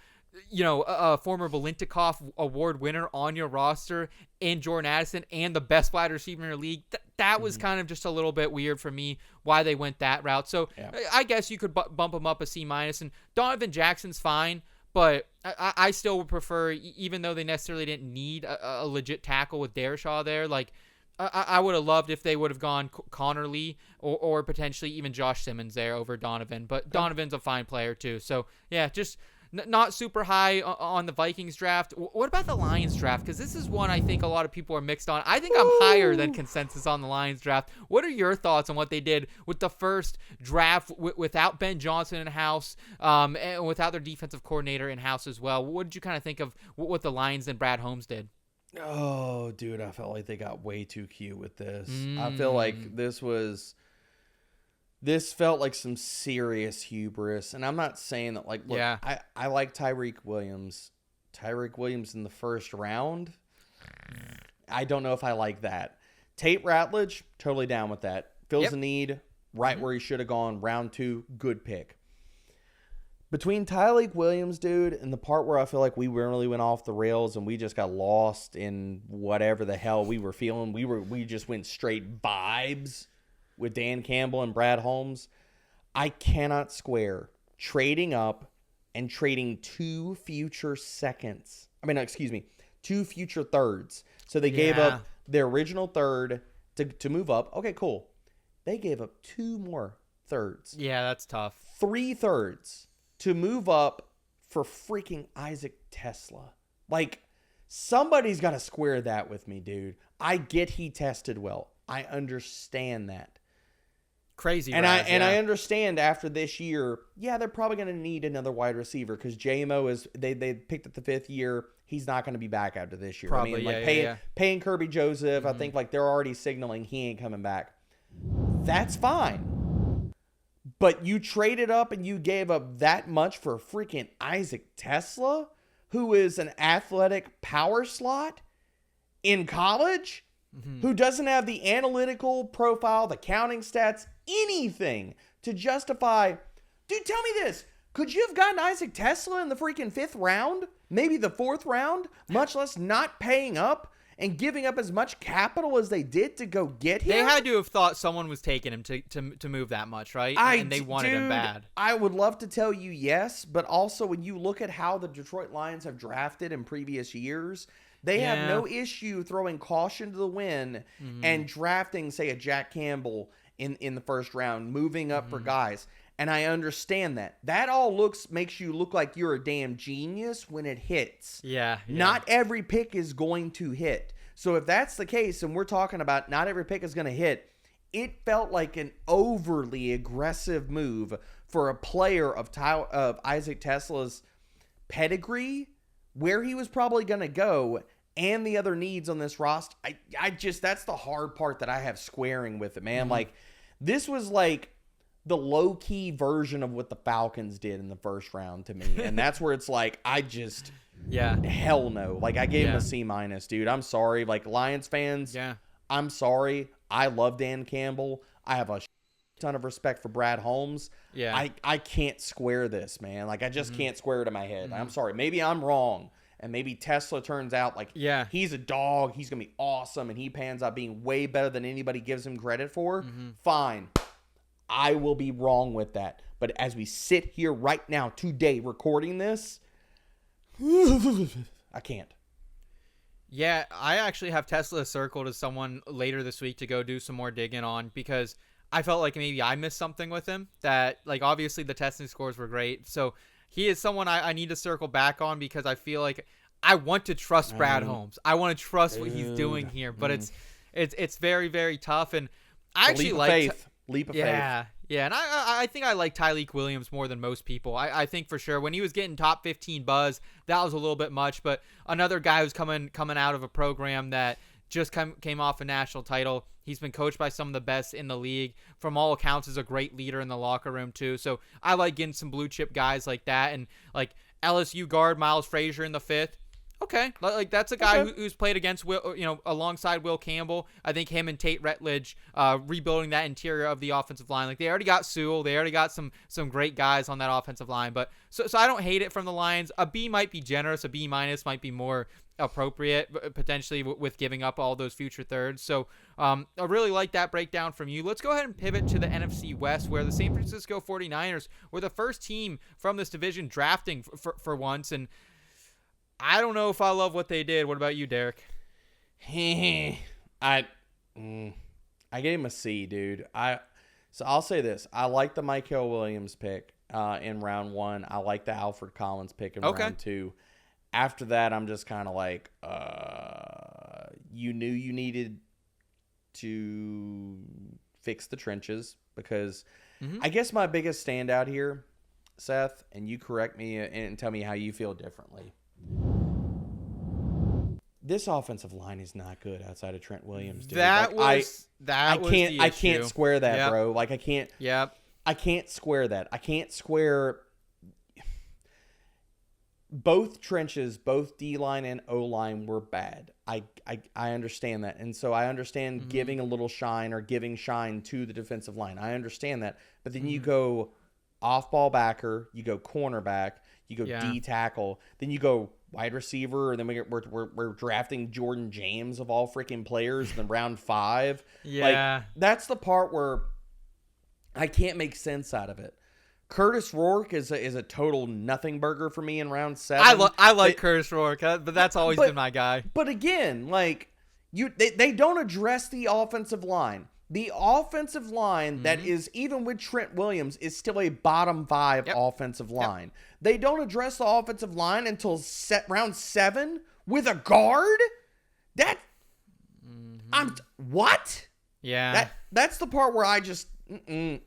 a former Volintikoff award winner on your roster and Jordan Addison and the best wide receiver in your league, that was kind of just a little bit weird for me why they went that route. So I guess you could bump him up a C-. And Donovan Jackson's fine. But I still would prefer, even though they necessarily didn't need a legit tackle with Dershaw there, like I would have loved if they would have gone Connor Lee or potentially even Josh Simmons there over Donovan. But Donovan's a fine player too. So, yeah, just not super high on the Vikings draft. What about the Lions draft? Because this is one I think a lot of people are mixed on. I think I'm higher than consensus on the Lions draft. What are your thoughts on what they did with the first draft without Ben Johnson in-house and without their defensive coordinator in-house as well? What did you kind of think of what the Lions and Brad Holmes did? Oh, dude, I felt like they got way too cute with this. I feel like this felt like some serious hubris. And I'm not saying that, like, look, I like Tyreek Williams. Tyreek Williams in the first round, I don't know if I like that. Tate Ratledge, totally down with that. Fills a need, right where he should have gone. Round 2, good pick. Between Tyreek Williams, dude, and the part where I feel like we really went off the rails and we just got lost in whatever the hell we were feeling, we just went straight vibes with Dan Campbell and Brad Holmes. I cannot square trading up and trading 2 future seconds. 2 future thirds. So they gave up their original third to move up. Okay, cool. They gave up 2 more thirds. Yeah, that's tough. 3 thirds to move up for freaking Isaac Tesla. Like, somebody's got to square that with me, dude. I get he tested well. I understand that. Crazy. And I understand after this year, they're probably going to need another wide receiver because JMO is they picked up the 5th year. He's not going to be back after this year. Probably, paying Kirby Joseph, I think like they're already signaling he ain't coming back. That's fine. But you traded up and you gave up that much for freaking Isaac Tesla, who is an athletic power slot in college, who doesn't have the analytical profile, the counting stats, anything to justify. Dude, tell me this. Could you have gotten Isaac Tesla in the freaking 5th round? Maybe the 4th round? Much less not paying up and giving up as much capital as they did to go get him? They had to have thought someone was taking him to move that much, right? And they wanted him bad. I would love to tell you yes, but also when you look at how the Detroit Lions have drafted in previous years, they have no issue throwing caution to the wind and drafting, say, a Jack Campbell in the first round, moving up for guys. And I understand that. That all makes you look like you're a damn genius when it hits. Yeah. Not every pick is going to hit. So if that's the case, and we're talking about not every pick is going to hit, it felt like an overly aggressive move for a player of Isaac Tesla's pedigree, where he was probably going to go, and the other needs on this roster. I just, that's the hard part that I have squaring with it, man. Like, this was like the low-key version of what the Falcons did in the first round to me. And that's where it's like, hell no. Like, I gave him a C-, dude. I'm sorry. Like, Lions fans, I'm sorry. I love Dan Campbell. I have a ton of respect for Brad Holmes. Yeah. I can't square this, man. Like, I just can't square it in my head. I'm sorry. Maybe I'm wrong. And maybe Tesla turns out like he's a dog. He's going to be awesome. And he pans out being way better than anybody gives him credit for. Fine. I will be wrong with that. But as we sit here right now, today, recording this, I can't. Yeah, I actually have Tesla circled as someone later this week to go do some more digging on, because I felt like maybe I missed something with him. That, like, obviously the testing scores were great. So he is someone I need to circle back on, because I feel like I want to trust Brad Holmes. I want to trust what he's doing here. But it's very, very tough. And I actually like leap of faith. Yeah, and I think I like Tyleik Williams more than most people. I think for sure when he was getting top 15 buzz, that was a little bit much. But another guy who's coming out of a program that just came off a national title. He's been coached by some of the best in the league. From all accounts, is a great leader in the locker room too. So I like getting some blue chip guys like that. And like LSU guard Miles Frazier in the 5th. Okay, like that's a guy who's played against alongside Will Campbell. I think him and Tate Retledge rebuilding that interior of the offensive line. Like, they already got Sewell, they already got some great guys on that offensive line. But so I don't hate it from the Lions. A B might be generous, a B- might be more appropriate potentially with giving up all those future thirds. So I really like that breakdown from you. Let's go ahead and pivot to the NFC West, where the San Francisco 49ers were the first team from this division drafting for once. And I don't know if I love what they did. What about you, Derek? I gave him a C, dude. So I'll say this. I like the Mykel Williams pick in round 1. I like the Alfred Collins pick in round 2. After that, I'm just kind of like, you knew you needed to fix the trenches, because I guess my biggest standout here, Seth, and you correct me and tell me how you feel differently. This offensive line is not good outside of Trent Williams, dude. I can't square that, bro. Like, I can't. Yep. I can't square that. I can't square both trenches, both D-line and O-line were bad. I understand that. And so I understand giving a little shine or giving shine to the defensive line. I understand that. But then you go off-ball backer, you go cornerback, you go D tackle, then you go wide receiver, and then we're drafting Jordan James of all freaking players in round 5. Yeah. Like, that's the part where I can't make sense out of it. Curtis Rourke is a total nothing burger for me in round 7. I like Curtis Rourke, but that's always been my guy. But again, like, they don't address the offensive line. The offensive line that is, even with Trent Williams, is still a bottom 5 offensive line. They don't address the offensive line until round 7 with a guard? What? Yeah. That's the part where I just they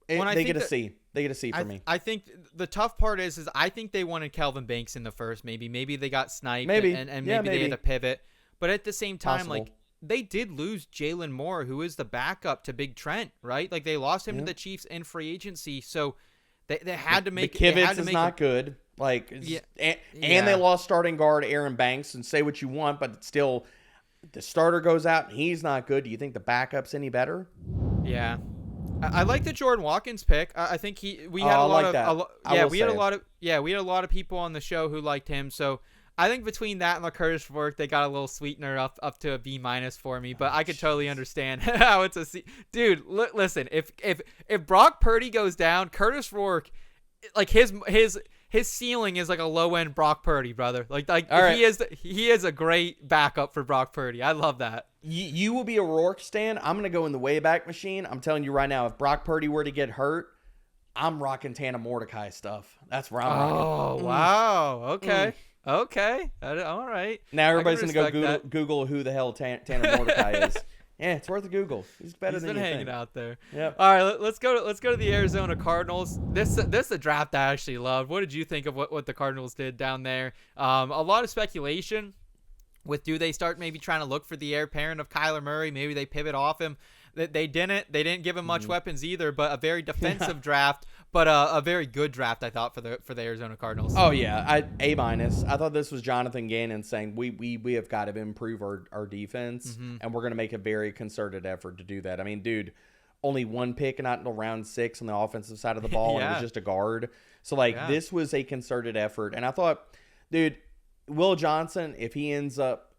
get a C. They get a C for me. I think the tough part is I think they wanted Kelvin Banks in the first. Maybe they got sniped. Maybe. And maybe they had to pivot. But at the same time, Possible. like, they did lose Jalen Moore, who is the backup to Big Trent, right? Like, they lost him to the Chiefs in free agency, so they had to make. McKivitz is not good. Like, and they lost starting guard Aaron Banks. And say what you want, but it's still, the starter goes out and he's not good. Do you think the backup's any better? Yeah. I like the Jordan Watkins pick. I think we had a lot of people on the show who liked him. So I think between that and the Curtis Rourke, they got a little sweetener up to a B- for me. But I could totally understand how it's a C. Dude, listen, if Brock Purdy goes down, Curtis Rourke, like, his ceiling is like a low end Brock Purdy, brother. Like right. He is a great backup for Brock Purdy. I love that. You will be a Rourke stan. I'm gonna go in the Wayback Machine. I'm telling you right now, if Brock Purdy were to get hurt, I'm rocking Tana Mordecai stuff. That's where I'm rocking. Oh wow. Okay. Okay. All right. Now everybody's gonna go Google who the hell Tanner Mordecai is. Yeah, it's worth a Google. He's better than you think. He's been hanging out there. Yep. All right, let's go to the Arizona Cardinals. This is a draft I actually loved. What did you think of what the Cardinals did down there? A lot of speculation with, do they start maybe trying to look for the heir apparent of Kyler Murray? Maybe they pivot off him. They didn't give him much weapons either, but a very defensive draft. but a very good draft, I thought, for the Arizona Cardinals. Oh yeah, A-. I thought this was Jonathan Gannon saying we have got to improve our defense, and we're going to make a very concerted effort to do that. I mean, dude, only one pick, not until round 6 on the offensive side of the ball, and it was just a guard. So this was a concerted effort, and I thought, dude, Will Johnson, if he ends up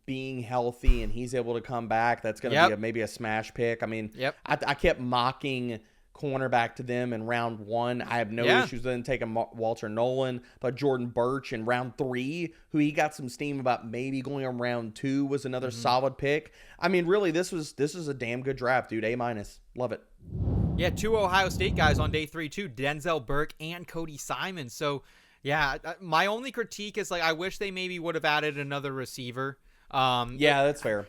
being healthy and he's able to come back, that's going to be maybe a smash pick. I mean, I kept mocking cornerback to them in round 1. I have no issues with them taking Walter Nolan, but Jordan Birch in round 3, who he got some steam about maybe going on round 2, was another solid pick. I mean, really, this was a damn good draft, dude. A-. Love it. Yeah, 2 Ohio State guys on day 3 too, Denzel Burke and Cody Simon. So yeah, my only critique is I wish they maybe would have added another receiver. Yeah, that's fair.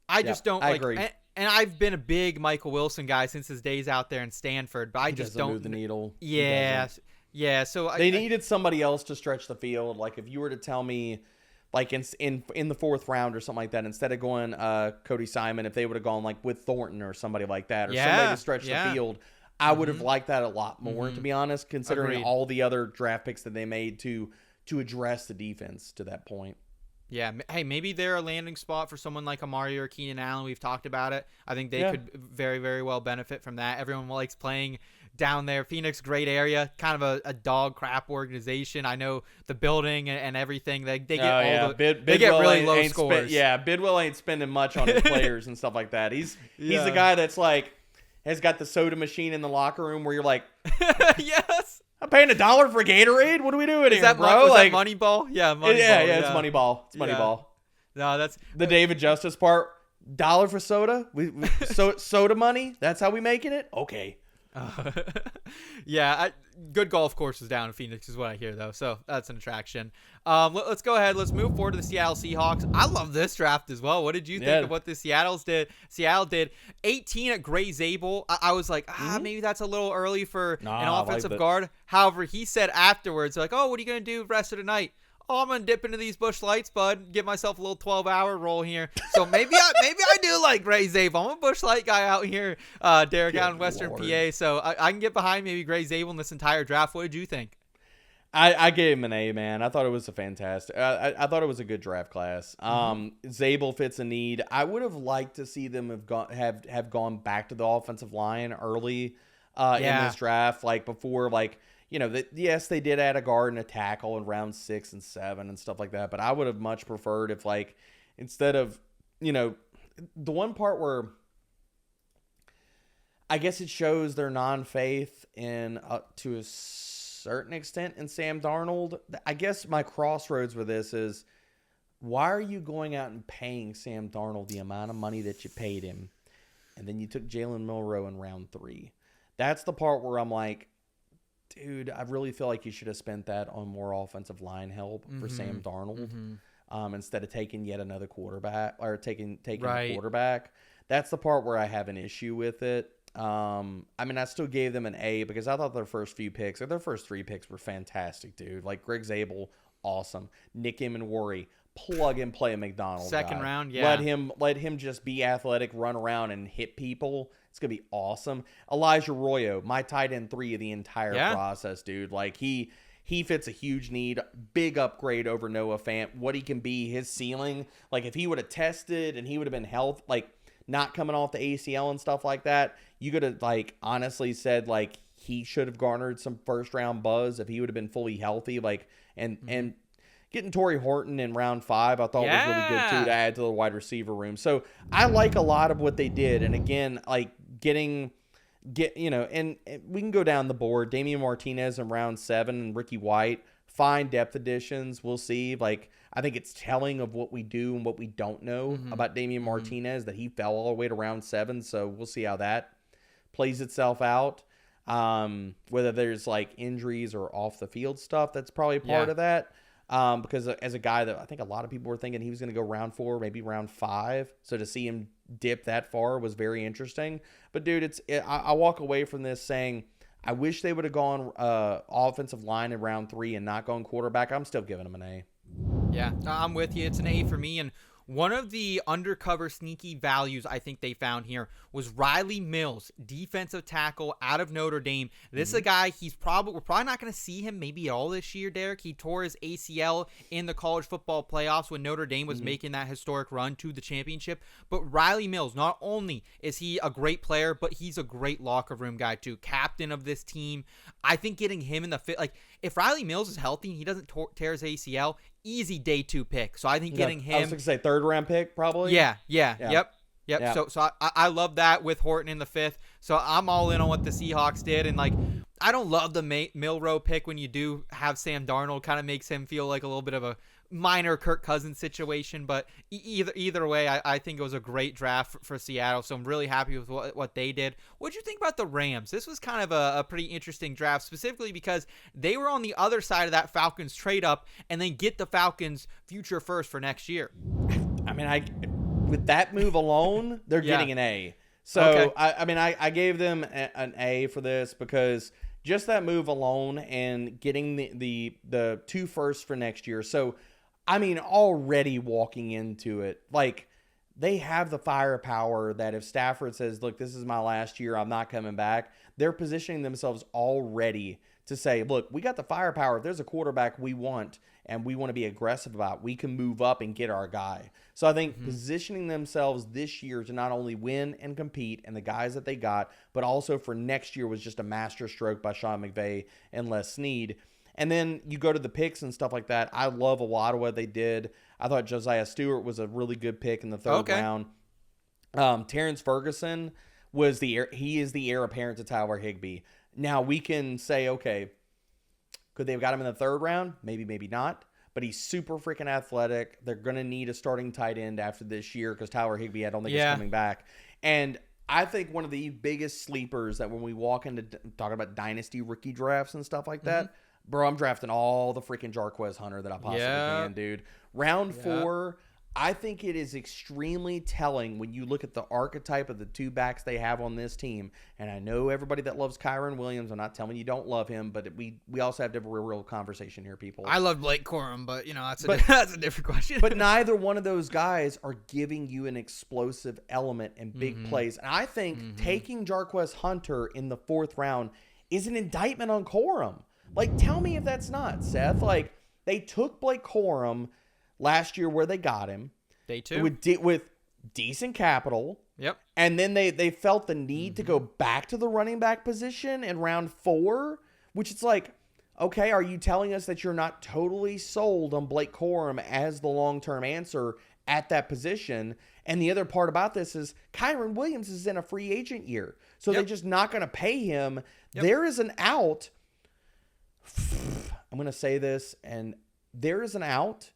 I just don't. I agree. And I've been a big Michael Wilson guy since his days out there in Stanford, but I just don't move the needle. Yeah, yeah. So they needed somebody else to stretch the field. Like if you were to tell me, like in the 4th round or something like that, instead of going Cody Simon, if they would have gone like with Thornton or somebody like that, or somebody to stretch the field, I would have liked that a lot more, to be honest, considering all the other draft picks that they made to address the defense to that point. Yeah, hey, maybe they're a landing spot for someone like Amari or Keenan Allen. We've talked about it. I think they could very, very well benefit from that. Everyone likes playing down there. Phoenix, great area, kind of a dog crap organization. I know the building and everything. They get they get really low scores. Bidwell ain't spending much on his players and stuff like that. He's the guy that's like has got the soda machine in the locker room where you're like, yes. I'm paying $1 for Gatorade. What are we doing here, bro? Was that Moneyball? Yeah, Moneyball. Yeah, it's Moneyball. It's Moneyball. No, that's the David Justice part. $1 for soda. Soda money. That's how we making it. Okay. Good golf courses down in Phoenix is what I hear, though, so that's an attraction. Let's go ahead. Let's move forward to the Seattle Seahawks. I love this draft as well. What did you think of what the Seattle did? 18 at Gray Zabel. I was like, maybe that's a little early for an offensive guard. However, he said afterwards, like, oh, what are you going to do the rest of the night? Oh, I'm going to dip into these Busch Lights, bud. Give myself a little 12-hour roll here. So maybe I do like Gray Zabel. I'm a Busch Light guy out here, Derek, out in Western PA. So I can get behind maybe Gray Zabel in this entire draft. What did you think? I gave him an A, man. I thought it was a fantastic. I thought it was a good draft class. Zabel fits a need. I would have liked to see them have gone back to the offensive line early in this draft, like before, like. Yes, they did add a guard and a tackle in round 6 and 7 and stuff like that. But I would have much preferred if, like, instead of, the one part where I guess it shows their non-faith in to a certain extent in Sam Darnold. I guess my crossroads with this is, why are you going out and paying Sam Darnold the amount of money that you paid him, and then you took Jalen Milroe in round 3? That's the part where I'm like, dude, I really feel like you should have spent that on more offensive line help for Sam Darnold instead of taking yet another quarterback or taking a quarterback. That's the part where I have an issue with it. I mean, I still gave them an A because I thought their first 3 picks were fantastic, dude. Like Greg Zabel, awesome. Nick Emenwari, plug and play a McDonald's second guy. Round, yeah. Let him just be athletic, run around and hit people. It's gonna be awesome. Elijah Arroyo, my tight end 3 of the entire process, dude. Like he fits a huge need. Big upgrade over Noah Fant. What he can be, his ceiling. Like if he would have tested and he would have been health, like not coming off the ACL and stuff like that, you could have like honestly said like he should have garnered some first round buzz if he would have been fully healthy. Like and getting Torrey Horton in round 5, I thought was really good too to add to the wide receiver room. So I like a lot of what they did. And again, like and we can go down the board. Damian Martinez in round 7 and Ricky White, fine depth additions. We'll see. Like I think it's telling of what we do and what we don't know about Damian Martinez that he fell all the way to round 7. So we'll see how that plays itself out. Whether there's like injuries or off the field stuff, that's probably part of that. Because as a guy that I think a lot of people were thinking he was going to go round 4, maybe round 5. So to see him dip that far was very interesting. But dude, I walk away from this saying I wish they would have gone offensive line in round 3 and not gone quarterback. I'm still giving him an A. Yeah, I'm with you. It's an A for me. And One of the undercover sneaky values I think they found here was Riley Mills, defensive tackle out of Notre Dame. This is a guy we're probably not going to see him maybe at all this year, Derek. He tore his ACL in the college football playoffs when Notre Dame was making that historic run to the championship. But Riley Mills, not only is he a great player, but he's a great locker room guy too. Captain of this team. I think getting him in the fit, like if Riley Mills is healthy and he doesn't tear his ACL, easy day 2 pick. So I think getting him. I was going to say 3rd round pick probably. Yep. So I love that with Horton in the 5th. So I'm all in on what the Seahawks did. And like, I don't love the Milrow pick when you do have Sam Darnold. Kind of makes him feel like a little bit of a minor Kirk Cousins situation. But either way, I think it was a great draft for Seattle. So I'm really happy with what they did. What'd you think about the Rams? This was kind of a pretty interesting draft, specifically because they were on the other side of that Falcons trade up and then get the Falcons future first for next year. I mean, with that move alone, they're getting an A. So, okay. I gave them an A for this because just that move alone and getting the 2 firsts for next year. So, I mean, already walking into it, like, they have the firepower that if Stafford says, look, this is my last year, I'm not coming back, they're positioning themselves already to say, look, we got the firepower. If there's a quarterback we want and we want to be aggressive about, we can move up and get our guy. So I think positioning themselves this year to not only win and compete and the guys that they got, but also for next year was just a master stroke by Sean McVay and Les Snead. And then you go to the picks and stuff like that. I love a lot of what they did. I thought Josiah Stewart was a really good pick in the 3rd round. Terrence Ferguson is the heir apparent to Tyler Higbee. Now, we can say, okay, could they have got him in the 3rd round? Maybe, maybe not. But he's super freaking athletic. They're going to need a starting tight end after this year because Tyler Higbee, I don't think, is coming back. And I think one of the biggest sleepers that when we walk into talking about dynasty rookie drafts and stuff like that, bro, I'm drafting all the freaking Jarquez Hunter that I possibly can, dude. Round 4, I think it is extremely telling when you look at the archetype of the 2 backs they have on this team. And I know everybody that loves Kyron Williams, I'm not telling you don't love him, but we also have to have a real conversation here, people. I love Blake Corum, but that's a different question. But neither one of those guys are giving you an explosive element and big plays. And I think taking Jarquez Hunter in the 4th round is an indictment on Corum. Like, tell me if that's not, Seth. Like, they took Blake Corum last year where they got him. Day 2. With decent capital. Yep. And then they felt the need to go back to the running back position in round 4, which it's like, okay, are you telling us that you're not totally sold on Blake Corum as the long-term answer at that position? And the other part about this is Kyron Williams is in a free agent year. So they're just not going to pay him. There is an out. I'm going to say this, and there is an out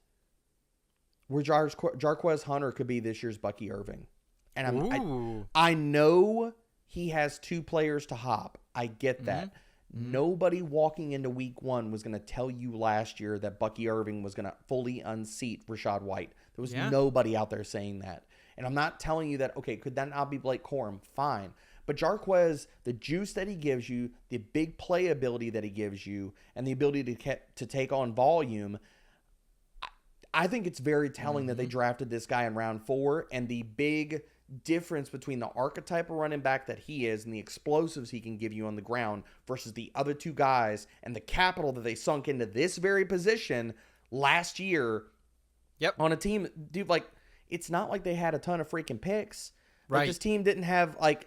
where Jarquez Hunter could be this year's Bucky Irving. And I know he has 2 players to hop. I get that. Nobody walking into week 1 was going to tell you last year that Bucky Irving was going to fully unseat Rachaad White. There was nobody out there saying that. And I'm not telling you that, okay, could that not be Blake Corum? Fine. But Jarquez, the juice that he gives you, the big playability that he gives you, and the ability to take on volume, I think it's very telling that they drafted this guy in round 4, and the big difference between the archetype of running back that he is and the explosives he can give you on the ground versus the other 2 guys and the capital that they sunk into this very position last year on a team. Dude, like, it's not like they had a ton of freaking picks. Like, this team didn't have, like,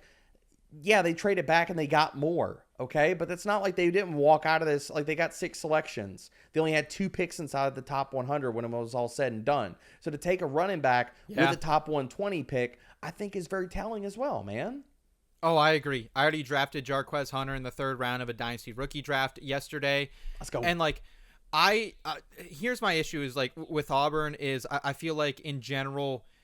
they traded back and they got more, okay? But it's not like they didn't walk out of this. Like, they got 6 selections. They only had 2 picks inside of the top 100 when it was all said and done. So to take a running back with a top 120 pick, I think is very telling as well, man. Oh, I agree. I already drafted Jarquez Hunter in the 3rd round of a dynasty rookie draft yesterday. Let's go. And, like, here's my issue is, like, with Auburn is I feel like in general –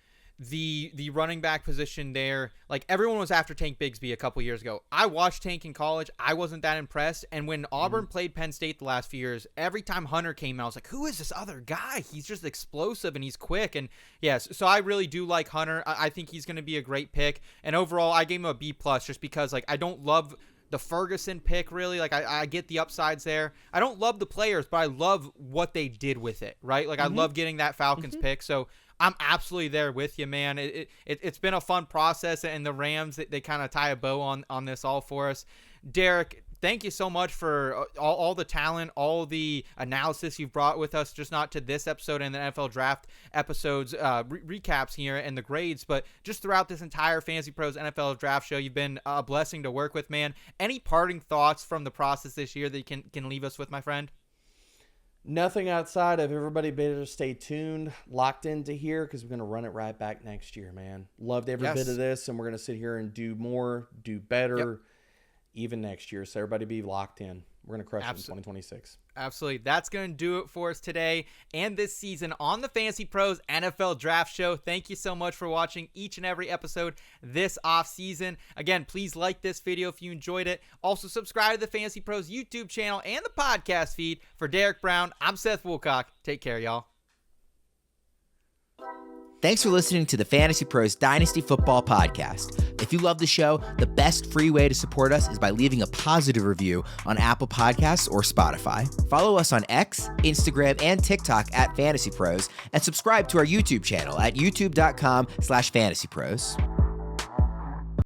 the running back position there, like, everyone was after Tank Bigsby a couple years ago. I watched Tank in college. I wasn't that impressed. And when Auburn played Penn State the last few years, every time Hunter came out, I was like, who is this other guy? He's just explosive and he's quick. And yes, so I really do like Hunter. I think he's going to be a great pick. And overall, I gave him a B+ just because, like, I don't love the Ferguson pick, really. Like, I get the upsides there. I don't love the players, but I love what they did with it, right? Like, I love getting that Falcons pick. So I'm absolutely there with you, man. It's been a fun process, and the Rams, they kind of tie a bow on this all for us. Derek, thank you so much for all the talent, all the analysis you've brought with us, just not to this episode and the NFL Draft episodes, recaps here and the grades, but just throughout this entire Fantasy Pros NFL Draft show. You've been a blessing to work with, man. Any parting thoughts from the process this year that you can leave us with, my friend? Nothing outside of everybody better stay tuned, locked into here, because we're going to run it right back next year, man. Loved every bit of this, and we're going to sit here and do more, do better, even next year. So everybody be locked in. We're going to crush it in 2026. Absolutely. That's going to do it for us today and this season on the Fantasy Pros NFL Draft Show. Thank you so much for watching each and every episode this off season. Again, please like this video if you enjoyed it. Also, subscribe to the Fantasy Pros YouTube channel and the podcast feed. For Derek Brown, I'm Seth Woolcock. Take care, y'all. Thanks for listening to the Fantasy Pros Dynasty Football Podcast. If you love the show, the best free way to support us is by leaving a positive review on Apple Podcasts or Spotify. Follow us on X, Instagram, and TikTok at Fantasy Pros, and subscribe to our YouTube channel at youtube.com/fantasypros.